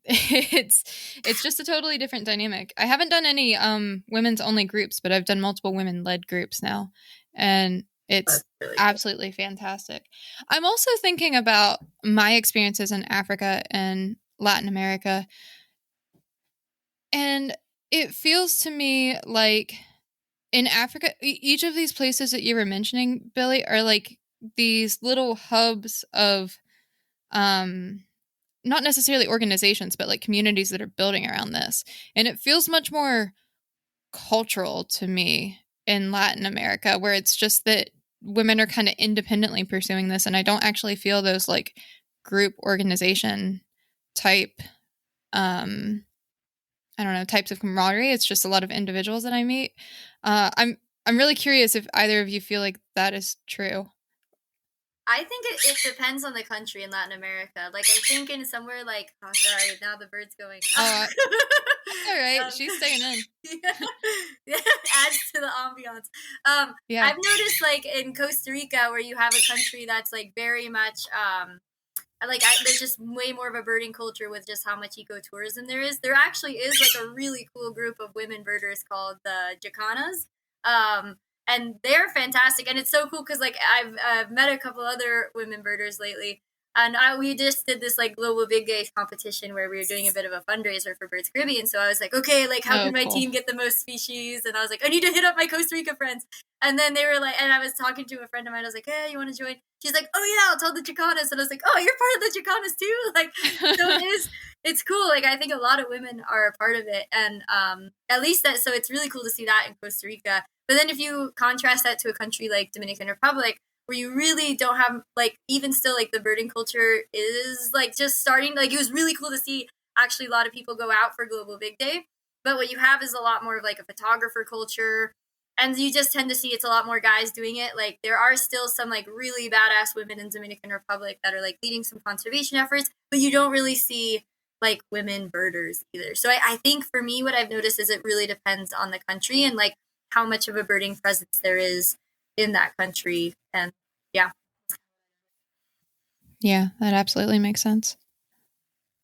it's just a totally different dynamic. I haven't done any women's only groups, but I've done multiple women led groups now, and it's really absolutely fantastic. I'm also thinking about my experiences in Africa and Latin America, and it feels to me like in Africa, each of these places that you were mentioning, Billi, are like these little hubs of not necessarily organizations, but like communities that are building around this. And it feels much more cultural to me in Latin America, where it's just that women are kind of independently pursuing this. And I don't actually feel those like group organization type, I don't know, types of camaraderie. It's just a lot of individuals that I meet. I'm really curious if either of you feel like that is true.
I think it depends on the country in Latin America. Like, I think in somewhere like, oh, sorry, now the bird's going.
All right, she's staying in.
Yeah. Adds to the counts.
Yeah.
I've noticed like in Costa Rica, where you have a country that's like very much there's just way more of a birding culture with just how much ecotourism there is. There actually is like a really cool group of women birders called the Jacanas. And they're fantastic. And it's so cool because like I've met a couple other women birders lately. And we just did this like global big day competition where we were doing a bit of a fundraiser for Birds Caribbean. So I was like, okay, like how can my team get the most species? And I was like, I need to hit up my Costa Rica friends. And then they were like, and I was talking to a friend of mine. I was like, hey, you want to join? She's like, oh yeah, I'll tell the Chicanas. And I was like, oh, you're part of the Chicanas too. Like, so it's cool. Like, I think a lot of women are a part of it, and at least that. So it's really cool to see that in Costa Rica. But then if you contrast that to a country like Dominican Republic, where you really don't have like even still like the birding culture is like just starting. Like, it was really cool to see actually a lot of people go out for Global Big Day. But what you have is a lot more of like a photographer culture. And you just tend to see it's a lot more guys doing it. Like, there are still some like really badass women in Dominican Republic that are like leading some conservation efforts, but you don't really see like women birders either. So I think for me, what I've noticed is it really depends on the country and like how much of a birding presence there is in that country. And yeah.
Yeah, that absolutely makes sense.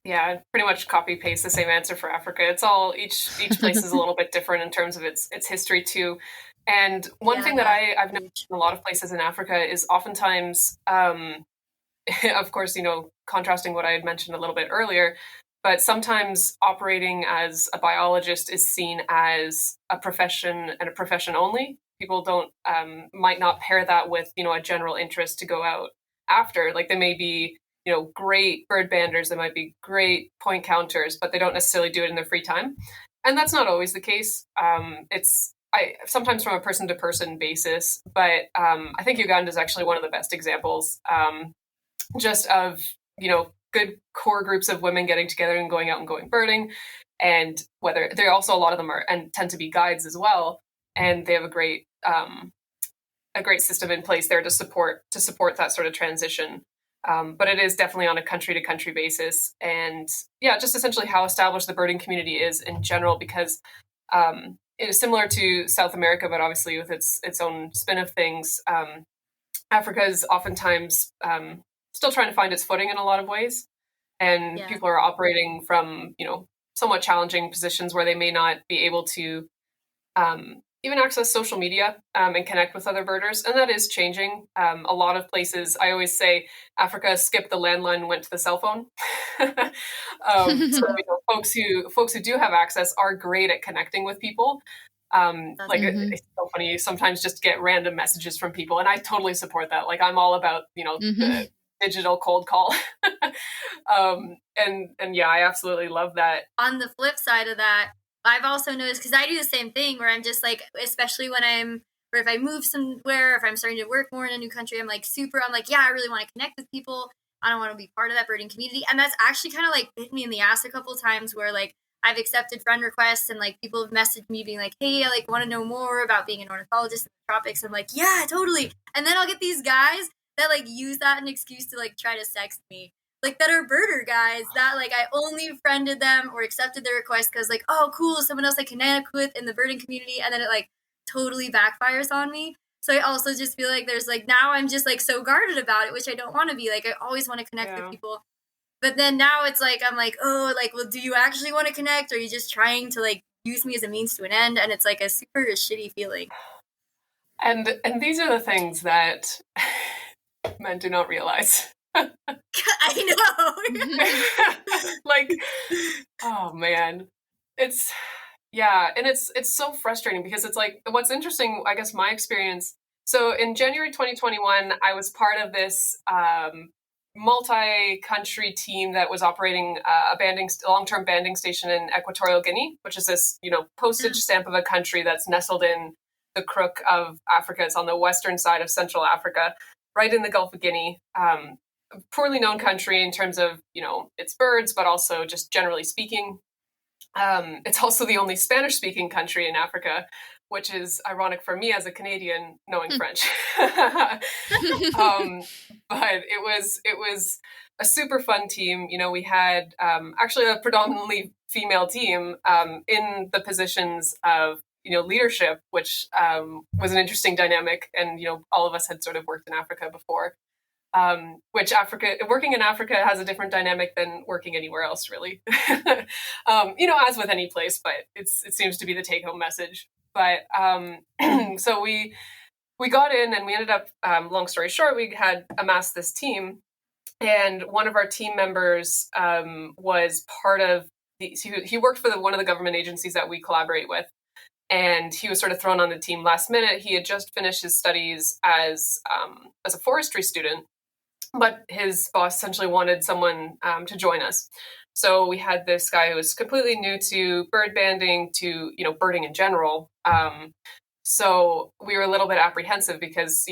Yeah, pretty much copy paste the same answer for Africa. It's all each place is a little bit different in terms of its history too. And one thing that I've noticed in a lot of places in Africa is oftentimes, of course, contrasting what I had mentioned a little bit earlier, but sometimes operating as a biologist is seen as a profession and a profession only. People don't might not pair that with a general interest to go out after. Like, they may be great bird banders, they might be great point counters, but they don't necessarily do it in their free time. And that's not always the case. It's sometimes from a person to person basis, but I think Uganda is actually one of the best examples, just of good core groups of women getting together and going out and going birding. And whether there also, a lot of them are and tend to be guides as well, and they have a great system in place there to support that sort of transition. But it is definitely on a country to country basis, and yeah, just essentially how established the birding community is in general, because it is similar to South America, but obviously with its own spin of things. Africa is oftentimes still trying to find its footing in a lot of ways, and people are operating from somewhat challenging positions where they may not be able to even access social media and connect with other birders, and that is changing. A lot of places, I always say, Africa skipped the landline and went to the cell phone. So folks who do have access are great at connecting with people. It's so funny. You sometimes just get random messages from people, and I totally support that. Like, I'm all about the digital cold call. And yeah, I absolutely love that.
On the flip side of that, I've also noticed, because I do the same thing, where I'm just like, especially or if I move somewhere, if I'm starting to work more in a new country, I'm like, yeah, I really want to connect with people. I don't want to be part of that birding community. And that's actually kind of like bit me in the ass a couple of times, where like I've accepted friend requests and like people have messaged me being like, hey, I like want to know more about being an ornithologist in the tropics. I'm like, yeah, totally. And then I'll get these guys that like use that an excuse to like try to sext me, like, that are birder guys that like I only friended them or accepted their request because like, oh cool, someone else I connect with in the birding community, and then it like totally backfires on me. So I also just feel like there's like, now I'm just like so guarded about it, which I don't want to be. Like, I always want to connect with people, but then now it's like, I'm like, oh, like, well, do you actually want to connect, or are you just trying to like use me as a means to an end? And it's like a super shitty feeling.
And these are the things that men do not realize.
I
know. Like, oh man, and it's so frustrating, because it's like, what's interesting, I guess, my experience. So in January 2021, I was part of this multi-country team that was operating a long-term banding station in Equatorial Guinea, which is this postage stamp of a country that's nestled in the crook of Africa. It's on the western side of Central Africa, right in the Gulf of Guinea. Poorly known country in terms of its birds, but also just generally speaking. It's also the only Spanish-speaking country in Africa, which is ironic for me as a Canadian knowing French. But it was a super fun team. We had actually a predominantly female team in the positions of leadership, which was an interesting dynamic. And, all of us had sort of worked in Africa before, which working in Africa has a different dynamic than working anywhere else, really. As with any place, but it seems to be the take home message. But so we got in and we ended up, long story short, we had amassed this team. And one of our team members was part of he worked for one of the government agencies that we collaborate with. And he was sort of thrown on the team last minute. He had just finished his studies as a forestry student, but his boss essentially wanted someone to join us. So we had this guy who was completely new to bird banding, to birding in general. So we were a little bit apprehensive because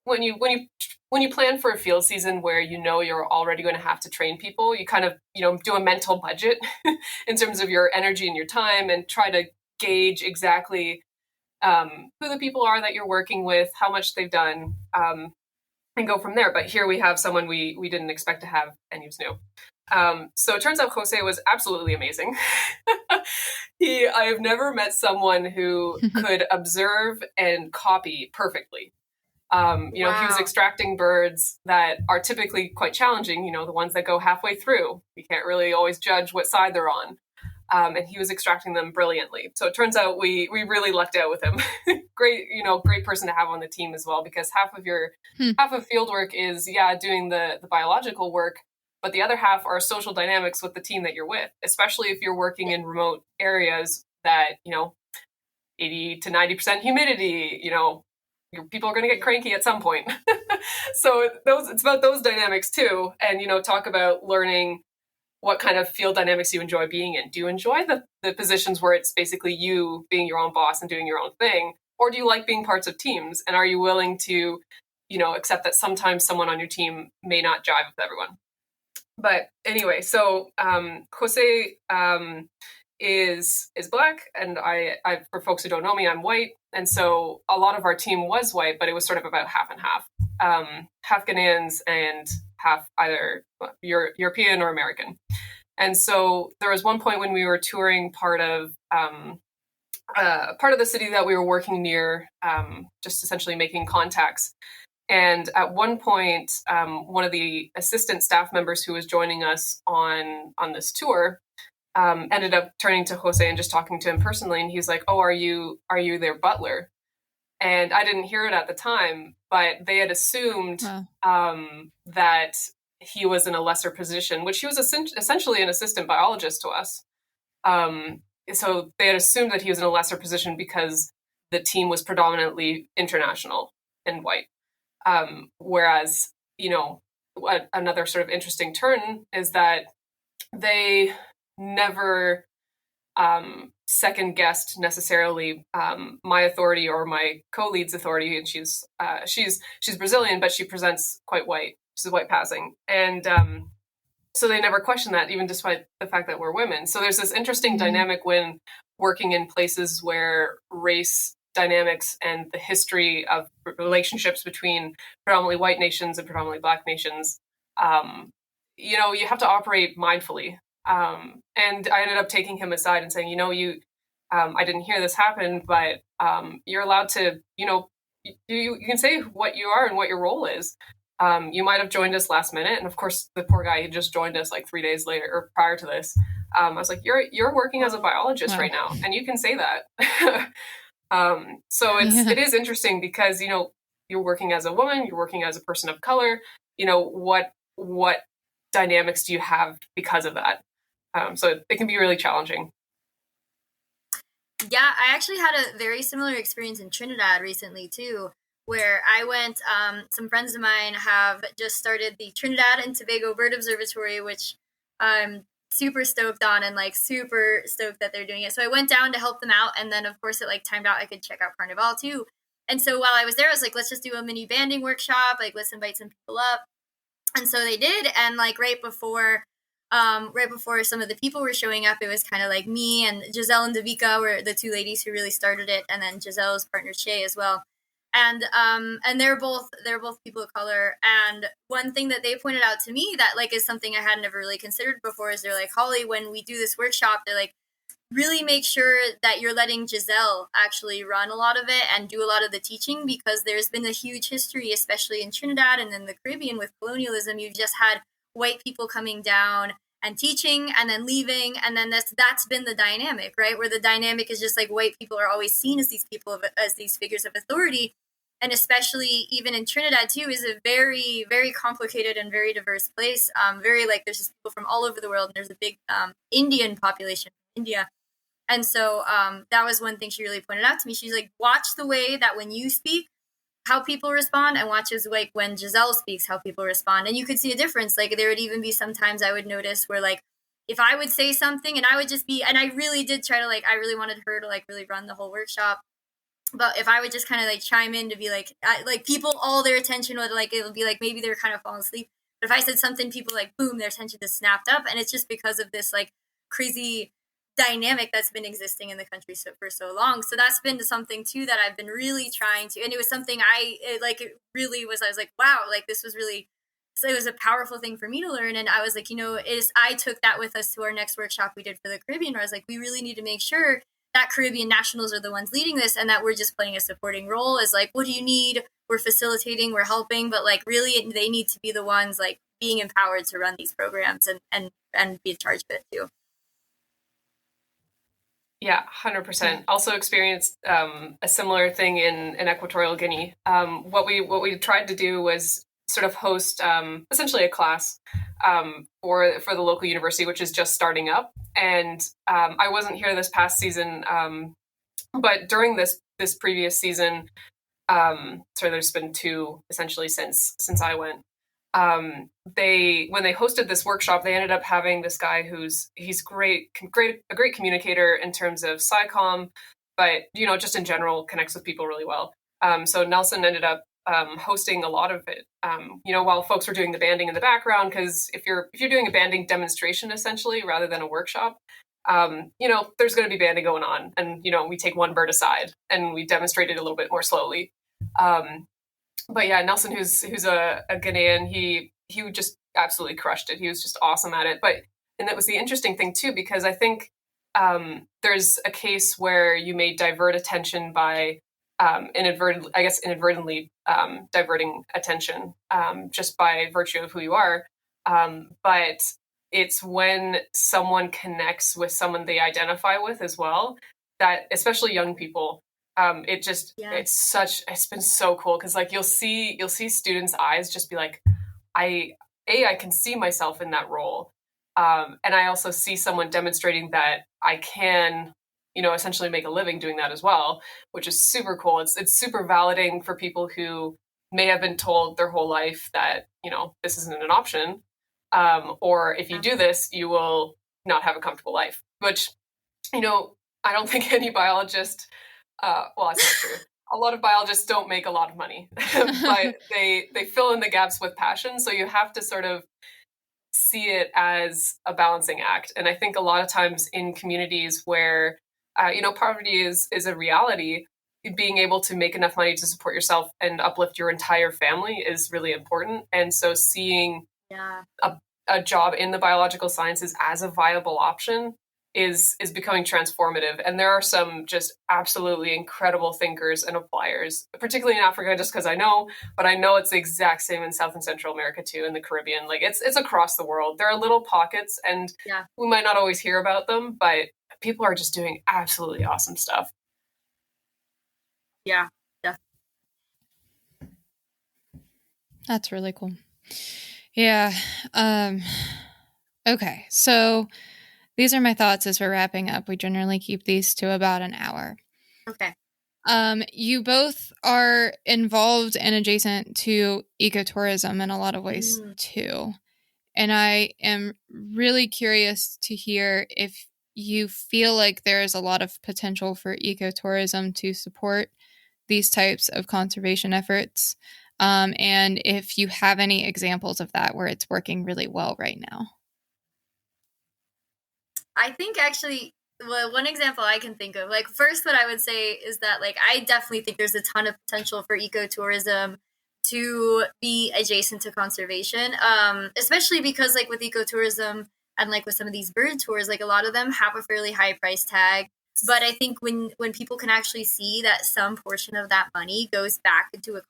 when you plan for a field season where you're already going to have to train people, you kind of do a mental budget in terms of your energy and your time, and try to gauge exactly who the people are that you're working with, how much they've done, and go from there. But here we have someone we didn't expect to have, and he was new. So it turns out Jose was absolutely amazing. I have never met someone who could observe and copy perfectly. Wow. He was extracting birds that are typically quite challenging, the ones that go halfway through. You can't really always judge what side they're on. And he was extracting them brilliantly. So it turns out we really lucked out with him. Great person to have on the team as well, because half of field work is, doing the biological work, but the other half are social dynamics with the team that you're with, especially if you're working in remote areas that, 80 to 90% humidity, your people are going to get cranky at some point. So it's about those dynamics too. And, talk about learning what kind of field dynamics you enjoy being in. Do you enjoy the positions where it's basically you being your own boss and doing your own thing? Or do you like being parts of teams? And are you willing to, accept that sometimes someone on your team may not jive with everyone? But anyway, so Jose is Black, and I for folks who don't know me, I'm white. And so a lot of our team was white, but it was sort of about half and half. Half Ghanaians and half either European or American. And so there was one point when we were touring part of the city that we were working near, just essentially making contacts. And at one point, one of the assistant staff members who was joining us on this tour ended up turning to Jose and just talking to him personally. And he was like, "Oh, are you their butler?" And I didn't hear it at the time, but they had assumed that he was in a lesser position, which he was essentially an assistant biologist to us. So they had assumed that he was in a lesser position because the team was predominantly international and white. Whereas, another sort of interesting turn is that they never second guessed necessarily my authority or my co-lead's authority. And she's Brazilian, but she presents quite white. She's white passing. And so they never questioned that, even despite the fact that we're women. So there's this interesting dynamic when working in places where race dynamics and the history of relationships between predominantly white nations and predominantly Black nations, you have to operate mindfully. And I ended up taking him aside and saying, I didn't hear this happen, but you're allowed to, you can say what you are and what your role is. You might have joined us last minute. And of course, the poor guy had just joined us like 3 days later or prior to this. I was like, you're working as a biologist right now, and you can say that. So it is interesting because, you're working as a woman, you're working as a person of color, what dynamics do you have because of that? So it can be really challenging.
Yeah, I actually had a very similar experience in Trinidad recently too, where I went, some friends of mine have just started the Trinidad and Tobago Bird Observatory, which I'm super stoked on and super stoked that they're doing it. So I went down to help them out, and then of course it timed out I could check out Carnival too. And so while I was there, I was like, let's just do a mini banding workshop, let's invite some people up. And so they did, and right before some of the people were showing up, it was kind of me and Giselle and Davika were the two ladies who really started it, and then Giselle's partner Shay as well. And they're both people of color. And one thing that they pointed out to me that is something I had never really considered before is they're like, Holly, when we do this workshop, they're like, really make sure that you're letting Giselle actually run a lot of it and do a lot of the teaching, because there's been a huge history, especially in Trinidad and in the Caribbean with colonialism. You've just had white people coming down and teaching and then leaving, and then that's been the dynamic, right? Where the dynamic is just like white people are always seen as these as these figures of authority, and especially even in Trinidad too is a very, very complicated and very diverse place. Very like there's just people from all over the world, and there's a big Indian population in India. And so that was one thing she really pointed out to me. She's like, watch the way that when you speak, how people respond, and watch as like when Giselle speaks, how people respond. And you could see a difference. Like there would even be sometimes I would notice where like if I would say something and I would just be, and I really did try to like, I really wanted her to like really run the whole workshop. But if I would just kind of like chime in to be like people, all their attention would like, it would be like maybe they were kind of falling asleep. But if I said something, people like, boom, their attention just snapped up. And it's just because of this like crazy dynamic that's been existing in the country for so long. So that's been something too that I've been really trying to, and it was something it really was, I was like, wow, like this was really, so it was a powerful thing for me to learn. And I was like, I took that with us to our next workshop we did for the Caribbean, where I was like, we really need to make sure that Caribbean nationals are the ones leading this, and that we're just playing a supporting role as like, what do you need? We're facilitating, we're helping, but like really they need to be the ones like being empowered to run these programs and be in charge of it too.
Yeah, 100%. Also experienced a similar thing in Equatorial Guinea. What we tried to do was sort of host essentially a class for the local university, which is just starting up. And I wasn't here this past season, but during this previous season, there's been two essentially since I went. When they hosted this workshop, they ended up having this guy he's a great communicator in terms of SciComm, but just in general connects with people really well. So Nelson ended up hosting a lot of it, while folks were doing the banding in the background, because if you're doing a banding demonstration essentially rather than a workshop, there's going to be banding going on, and we take one bird aside and we demonstrate it a little bit more slowly. But yeah, Nelson, who's a Ghanaian, he just absolutely crushed it. He was just awesome at it. And that was the interesting thing too, because I think there's a case where you may divert attention by inadvertently diverting attention just by virtue of who you are. But it's when someone connects with someone they identify with as well, that especially young people, it's been so cool, because like you'll see students' eyes just be like, I can see myself in that role, and I also see someone demonstrating that I can essentially make a living doing that as well, which is super cool. It's super validating for people who may have been told their whole life that this isn't an option, or if you do this you will not have a comfortable life, which I don't think any biologist, well, that's not true. A lot of biologists don't make a lot of money, but they fill in the gaps with passion. So you have to sort of see it as a balancing act. And I think a lot of times in communities where, poverty is a reality, being able to make enough money to support yourself and uplift your entire family is really important. And so seeing a job in the biological sciences as a viable option is becoming transformative. And there are some just absolutely incredible thinkers and appliers, particularly in Africa, just because I know it's the exact same in South and Central America too, in the Caribbean. Like it's across the world. There are little pockets, and we might not always hear about them, but people are just doing absolutely awesome stuff.
Yeah.
That's really cool. Yeah. Okay. So these are my thoughts as we're wrapping up. We generally keep these to about an hour.
Okay.
You both are involved and adjacent to ecotourism in a lot of ways too. And I am really curious to hear if you feel like there is a lot of potential for ecotourism to support these types of conservation efforts. And if you have any examples of that where it's working really well right now.
I think actually, well, one example I can think of, like first what I would say is that like I definitely think there's a ton of potential for ecotourism to be adjacent to conservation, especially because like with ecotourism And like with some of these bird tours, like a lot of them have a fairly high price tag. But I think when people can actually see that some portion of that money goes back into a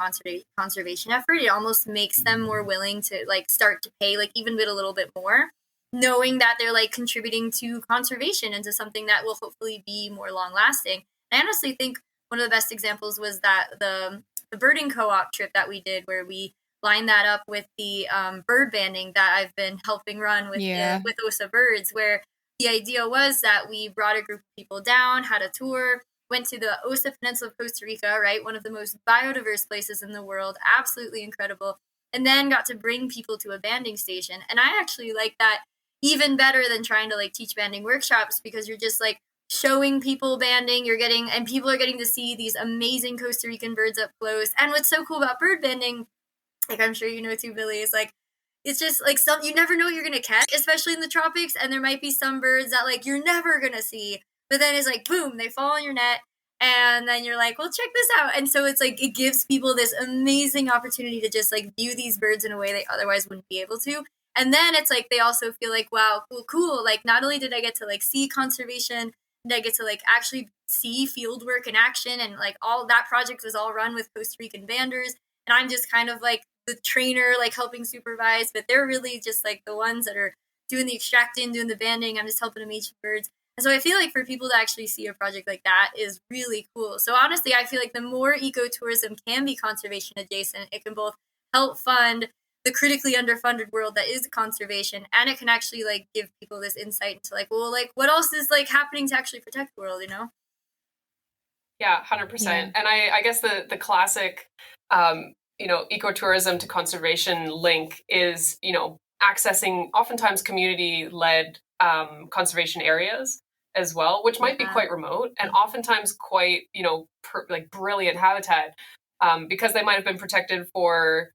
conservation effort, it almost makes them more willing to like start to pay like even a little bit more, knowing that they're like contributing to conservation and to something that will hopefully be more long lasting. I honestly think one of the best examples was that the birding co-op trip that we did, where we lined that up with the bird banding that I've been helping run with with OSA Birds, where the idea was that we brought a group of people down, had a tour, went to the Osa Peninsula of Costa Rica, right? One of the most biodiverse places in the world, absolutely incredible. And then got to bring people to a banding station. And I actually like that even better than trying to like teach banding workshops, because you're just like showing people banding, and people are getting to see these amazing Costa Rican birds up close. And what's so cool about bird banding, like I'm sure you know too, Billy, is like it's just like you never know what you're gonna catch, especially in the tropics. And there might be some birds that like you're never gonna see, but then it's like boom, they fall on your net, and then you're like, well, check this out. And so it's like it gives people this amazing opportunity to just like view these birds in a way they otherwise wouldn't be able to. And then it's like they also feel like, wow, cool. Like not only did I get to like see conservation, did I get to like actually see field work in action, and like all that project was all run with Costa Rican banders, and I'm just kind of like the trainer, like helping supervise, but they're really just like the ones that are doing the extracting, doing the banding. I'm just helping them each birds. And so I feel like for people to actually see a project like that is really cool. So honestly, I feel like the more ecotourism can be conservation adjacent, it can both help fund the critically underfunded world that is conservation, and it can actually like give people this insight into like, well, like what else is like happening to actually protect the world, you know?
Yeah, 100%. And I guess the classic ecotourism to conservation link is, accessing oftentimes community-led conservation areas as well, which might be quite remote and oftentimes quite, brilliant habitat, because they might have been protected for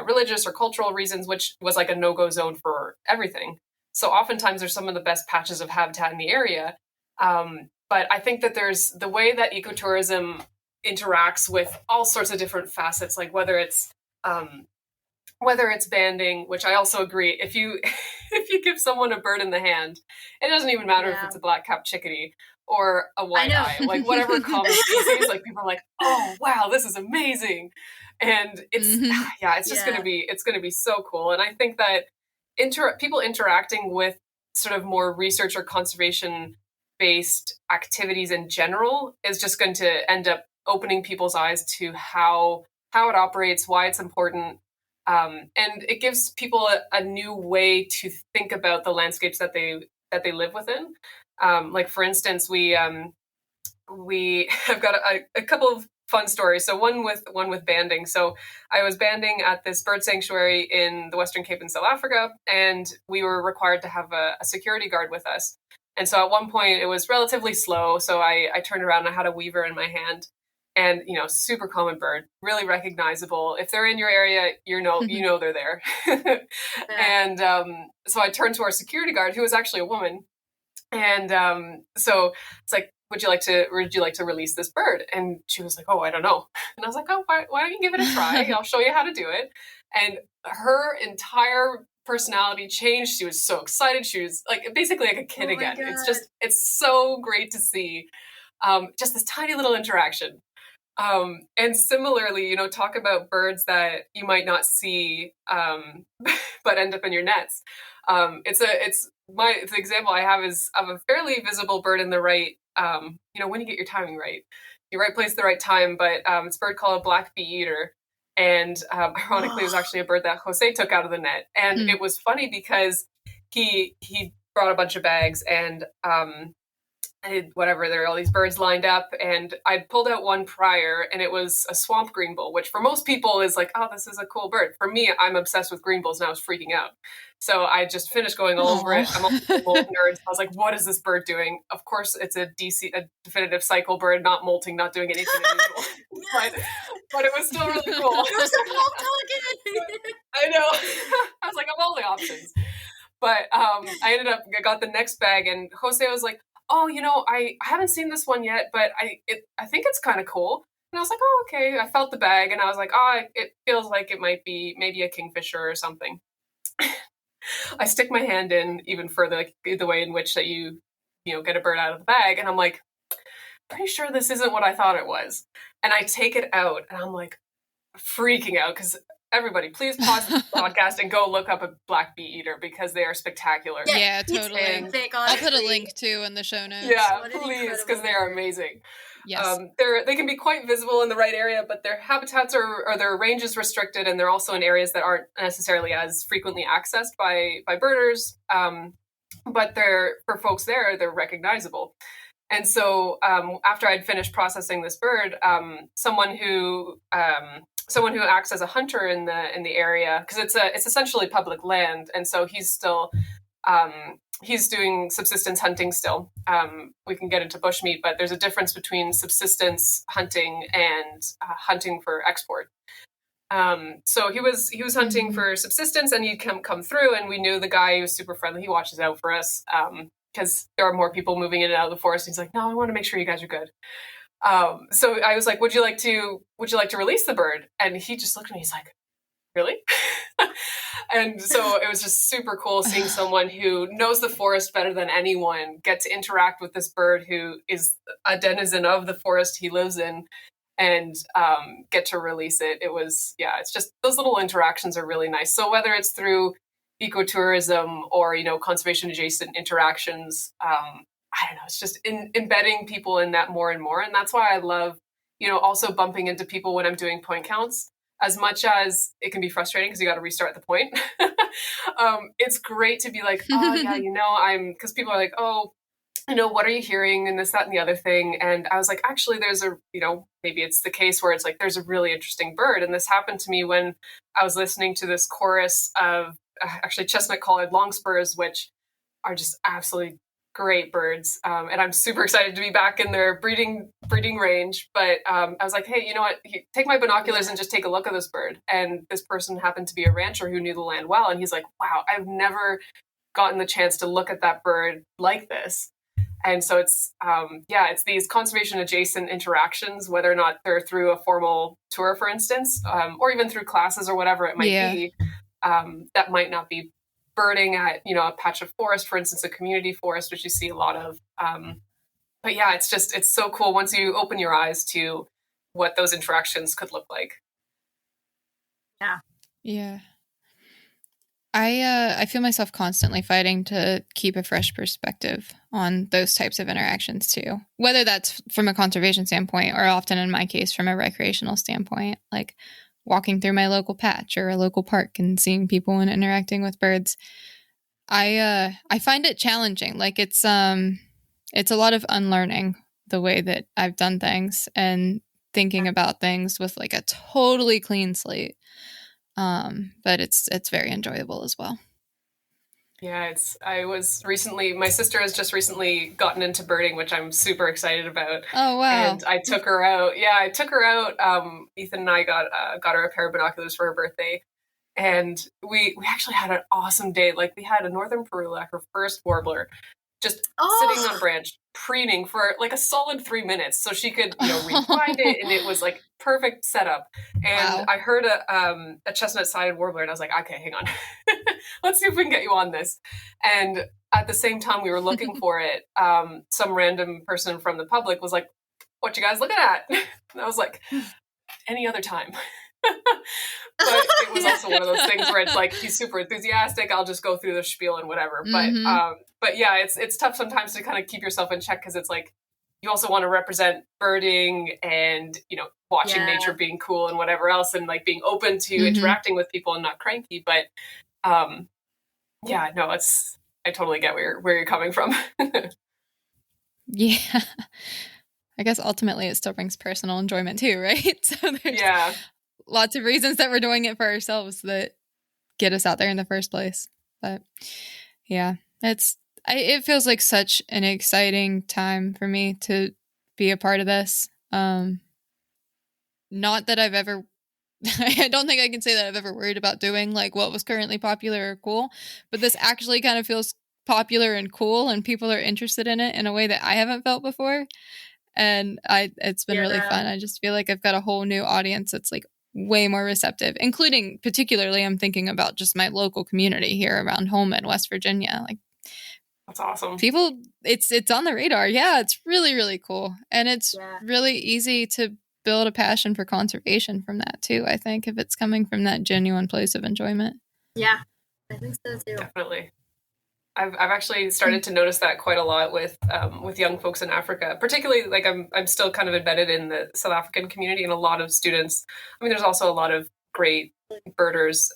religious or cultural reasons, which was like a no-go zone for everything. So oftentimes there's some of the best patches of habitat in the area. But I think that there's the way that ecotourism interacts with all sorts of different facets, like whether it's banding, which I also agree. If you give someone a bird in the hand, it doesn't even matter if it's a black-capped chickadee or a white-eye, like whatever common species. Like people are like, oh wow, this is amazing, and it's just gonna be so cool. And I think that people interacting with sort of more research or conservation based activities in general is just going to end up opening people's eyes to how it operates, why it's important, and it gives people a new way to think about the landscapes that they live within. Like for instance, we have got a couple of fun stories. So one with banding. So I was banding at this bird sanctuary in the Western Cape in South Africa, and we were required to have a security guard with us. And so at one point it was relatively slow. So I turned around and I had a weaver in my hand, and, super common bird, really recognizable. If they're in your area, you know they're there. And so I turned to our security guard, who was actually a woman. And so it's like, would you like to release this bird? And she was like, oh, I don't know. And I was like, oh, why don't you give it a try? I'll show you how to do it. And her entire personality changed. She was so excited. She was like basically like a kid again. It's so great to see just this tiny little interaction. And similarly, talk about birds that you might not see, but end up in your nets. The example I have is of a fairly visible bird in the right, when you get your timing right, your right place at the right time. But it's a bird called a black bee eater. And ironically, it was actually a bird that Jose took out of the net. And it was funny because he brought a bunch of bags, and there were all these birds lined up, and I'd pulled out one prior, and it was a swamp green bull, which for most people is like, oh, this is a cool bird. For me, I'm obsessed with green bulls, and I was freaking out. So I just finished going all over it. I'm a molt nerd. So I was like, what is this bird doing? Of course, it's a definitive cycle bird, not molting, not doing anything unusual. but it was still really cool. I know. I was like, of all the options. But I got the next bag, and Jose was like, oh, I haven't seen this one yet, but I think it's kind of cool. And I was like, oh, okay. I felt the bag, and I was like, oh, it feels like it might be maybe a kingfisher or something. I stick my hand in even further, like the way in which that you get a bird out of the bag, and I'm like, pretty sure this isn't what I thought it was. And I take it out, and I'm like freaking out because everybody, please pause the podcast and go look up a black bee eater because they are spectacular.
Yeah, totally.
And
I'll put a link too in the show notes.
Yeah, please, because they are amazing.
Yes.
They can be quite visible in the right area, but their habitats or their range is restricted, and they're also in areas that aren't necessarily as frequently accessed by birders. But for folks there, they're recognizable. And so after I'd finished processing this bird, someone who acts as a hunter in the area, because it's essentially public land, and so he's still he's doing subsistence hunting still. We can get into bushmeat, but there's a difference between subsistence hunting and hunting for export. So he was hunting for subsistence, and he'd come through, and we knew the guy. He was super friendly. He watches out for us because there are more people moving in and out of the forest. He's like, no, I want to make sure you guys are good. So I was like, would you like to release the bird? And he just looked at me. He's like, really? And so it was just super cool seeing someone who knows the forest better than anyone get to interact with this bird who is a denizen of the forest he lives in, and get to release it. It was, it's just, those little interactions are really nice. So whether it's through ecotourism or, conservation adjacent interactions, I don't know, it's just embedding people in that more and more. And that's why I love, also bumping into people when I'm doing point counts. As much as it can be frustrating because you got to restart the point, it's great to be like, oh yeah, because people are like, oh, what are you hearing and this, that, and the other thing. And I was like, actually, there's maybe it's the case where it's like, there's a really interesting bird. And this happened to me when I was listening to this chorus of actually chestnut-collared longspurs, which are just absolutely great birds. And I'm super excited to be back in their breeding range. But I was like, hey, you know what? Take my binoculars and just take a look at this bird. And this person happened to be a rancher who knew the land well. And he's like, wow, I've never gotten the chance to look at that bird like this. And so it's these conservation adjacent interactions, whether or not they're through a formal tour, for instance, or even through classes or whatever it might be, that might not be birding at, a patch of forest, for instance, a community forest, which you see a lot of. But yeah, it's so cool once you open your eyes to what those interactions could look like.
Yeah.
Yeah. I feel myself constantly fighting to keep a fresh perspective on those types of interactions too, whether that's from a conservation standpoint or often in my case from a recreational standpoint, like walking through my local patch or a local park and seeing people and interacting with birds. I find it challenging. Like it's a lot of unlearning the way that I've done things and thinking about things with like a totally clean slate. But it's very enjoyable as well.
Yeah, my sister has just recently gotten into birding, which I'm super excited about.
Oh, wow.
And I took her out. Yeah, I took her out. Ethan and I got her a pair of binoculars for her birthday. And we actually had an awesome day. Like, we had a northern parula, her first warbler, just sitting on a branch, preening for like a solid 3 minutes so she could, rewind it. And it was like perfect setup. And I heard a chestnut-sided warbler, and I was like, okay, hang on. Let's see if we can get you on this. And at the same time we were looking for it, some random person from the public was like, what you guys looking at? And I was like, any other time. But it was also one of those things where it's like, he's super enthusiastic, I'll just go through the spiel and whatever. But yeah, it's tough sometimes to kind of keep yourself in check, because it's like you also want to represent birding and watching nature being cool and whatever else, and like being open to interacting with people and not cranky. But I totally get where you're coming from.
Yeah, I guess ultimately it still brings personal enjoyment too, right? So there's lots of reasons that we're doing it for ourselves that get us out there in the first place. But yeah, it feels like such an exciting time for me to be a part of this. Not that I've ever, I don't think I can say that I've ever worried about doing like what was currently popular or cool, but this actually kind of feels popular and cool, and people are interested in it in a way that I haven't felt before. And it's been really fun. I just feel like I've got a whole new audience that's like way more receptive, including particularly I'm thinking about just my local community here around home in West Virginia. Like,
that's awesome.
People, it's on the radar. Yeah, it's really, really cool. And it's really easy to build a passion for conservation from that too, I think, if it's coming from that genuine place of enjoyment.
Yeah, I think so too.
Definitely. I've actually started to notice that quite a lot with young folks in Africa, particularly like I'm still kind of embedded in the South African community, and a lot of students. I mean, there's also a lot of great birders,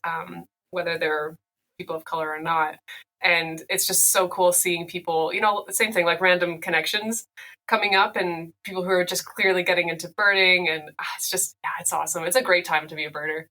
whether they're people of color or not. And it's just so cool seeing people, you know, the same thing, like random connections coming up and people who are just clearly getting into birding. And it's just, it's awesome. It's a great time to be a birder.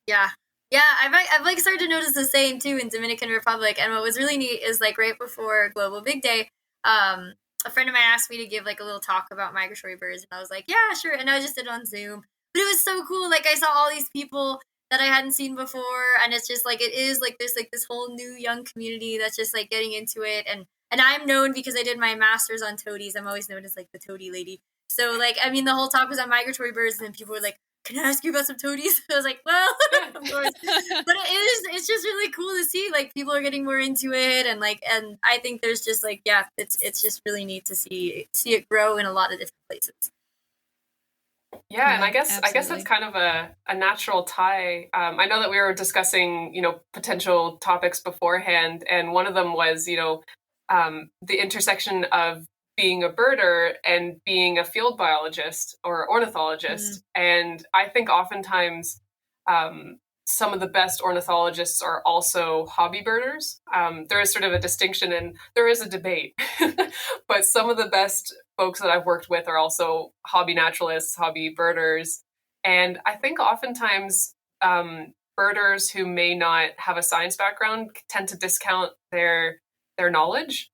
Yeah. Yeah, I've like started to notice the same too in Dominican Republic. And what was really neat is like right before Global Big Day, a friend of mine asked me to give like a little talk about migratory birds. And I was like, yeah, sure. And I just did it on Zoom. But it was so cool. Like I saw all these people that I hadn't seen before, and it's just like it is like there's like this whole new young community that's just like getting into it, and I'm known because I did my master's on toadies. I'm always known as like the toady lady. So like I mean the whole talk was on migratory birds, and then people were like, "Can I ask you about some toadies?" I was like, "Well, of course." But it's just really cool to see like people are getting more into it, and I think there's just like it's just really neat to see it grow in a lot of different places.
Yeah, and I guess that's kind of a natural tie. I know that we were discussing, you know, potential topics beforehand, and one of them was, you know, the intersection of being a birder and being a field biologist or ornithologist. And I think oftentimes some of the best ornithologists are also hobby birders. There is sort of a distinction and there is a debate, but some of the best folks that I've worked with are also hobby naturalists, hobby birders. And I think oftentimes birders who may not have a science background tend to discount their knowledge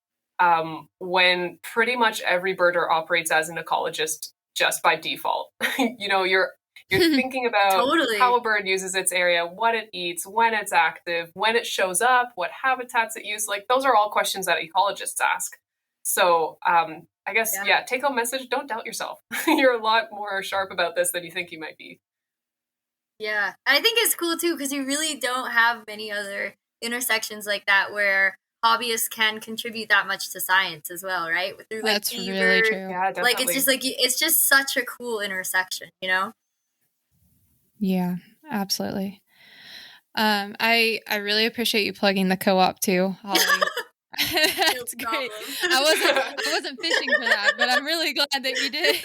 when pretty much every birder operates as an ecologist just by default. You know, you're thinking about
totally.
How a bird uses its area, what it eats, when it's active, when it shows up, what habitats it uses. Like those are all questions that ecologists ask. So I guess, take home message, don't doubt yourself. You're a lot more sharp about this than you think you might be.
Yeah, I think it's cool too because you really don't have many other intersections like that where hobbyists can contribute that much to science as well, right? Through like
That's really true.
Yeah, definitely.
Like it's just such a cool intersection, you know?
Yeah, absolutely. I really appreciate you plugging the co-op too, Holly. That's great. I wasn't fishing for that, but I'm really glad that you did.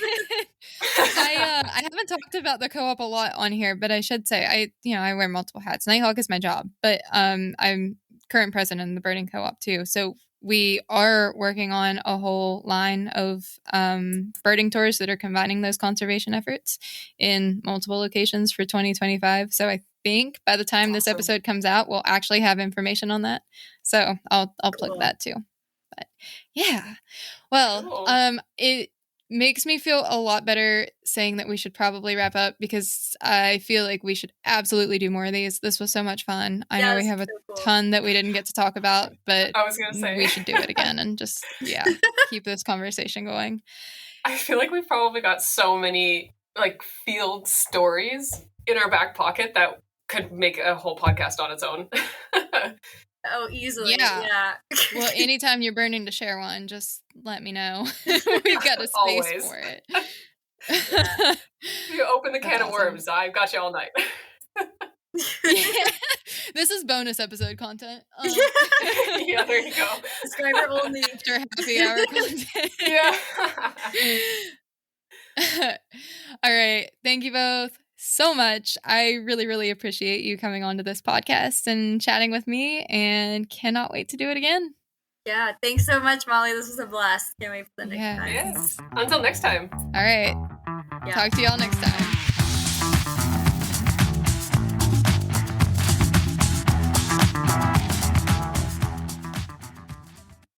I haven't talked about the co-op a lot on here, but I should say I wear multiple hats. Nighthawk is my job, but I'm current president of the birding co-op too. So we are working on a whole line of birding tours that are combining those conservation efforts in multiple locations for 2025. So I think by the time this episode comes out, we'll actually have information on that. So I'll plug that too. But yeah, well, it makes me feel a lot better saying that we should probably wrap up because I feel like we should absolutely do more of these. This was so much fun. I know we have a ton that we didn't get to talk about, but
I was gonna say
we should do it again and just keep this conversation going.
I feel like we've probably got so many like field stories in our back pocket that could make a whole podcast on its own.
Oh, easily.
Yeah. Well, anytime you're burning to share one, just let me know. We've got a space for it.
You open the can of worms. I've got you all night.
This is bonus episode content.
Yeah, there you go.
Subscriber only.
After happy hour content.
Yeah.
All right. Thank you both so much. I really, really appreciate you coming onto this podcast and chatting with me and cannot wait to do it again.
Yeah. Thanks so much, Molly. This was a blast. Can't wait for the next time.
Yes. Until next time.
All right. Talk to y'all next time.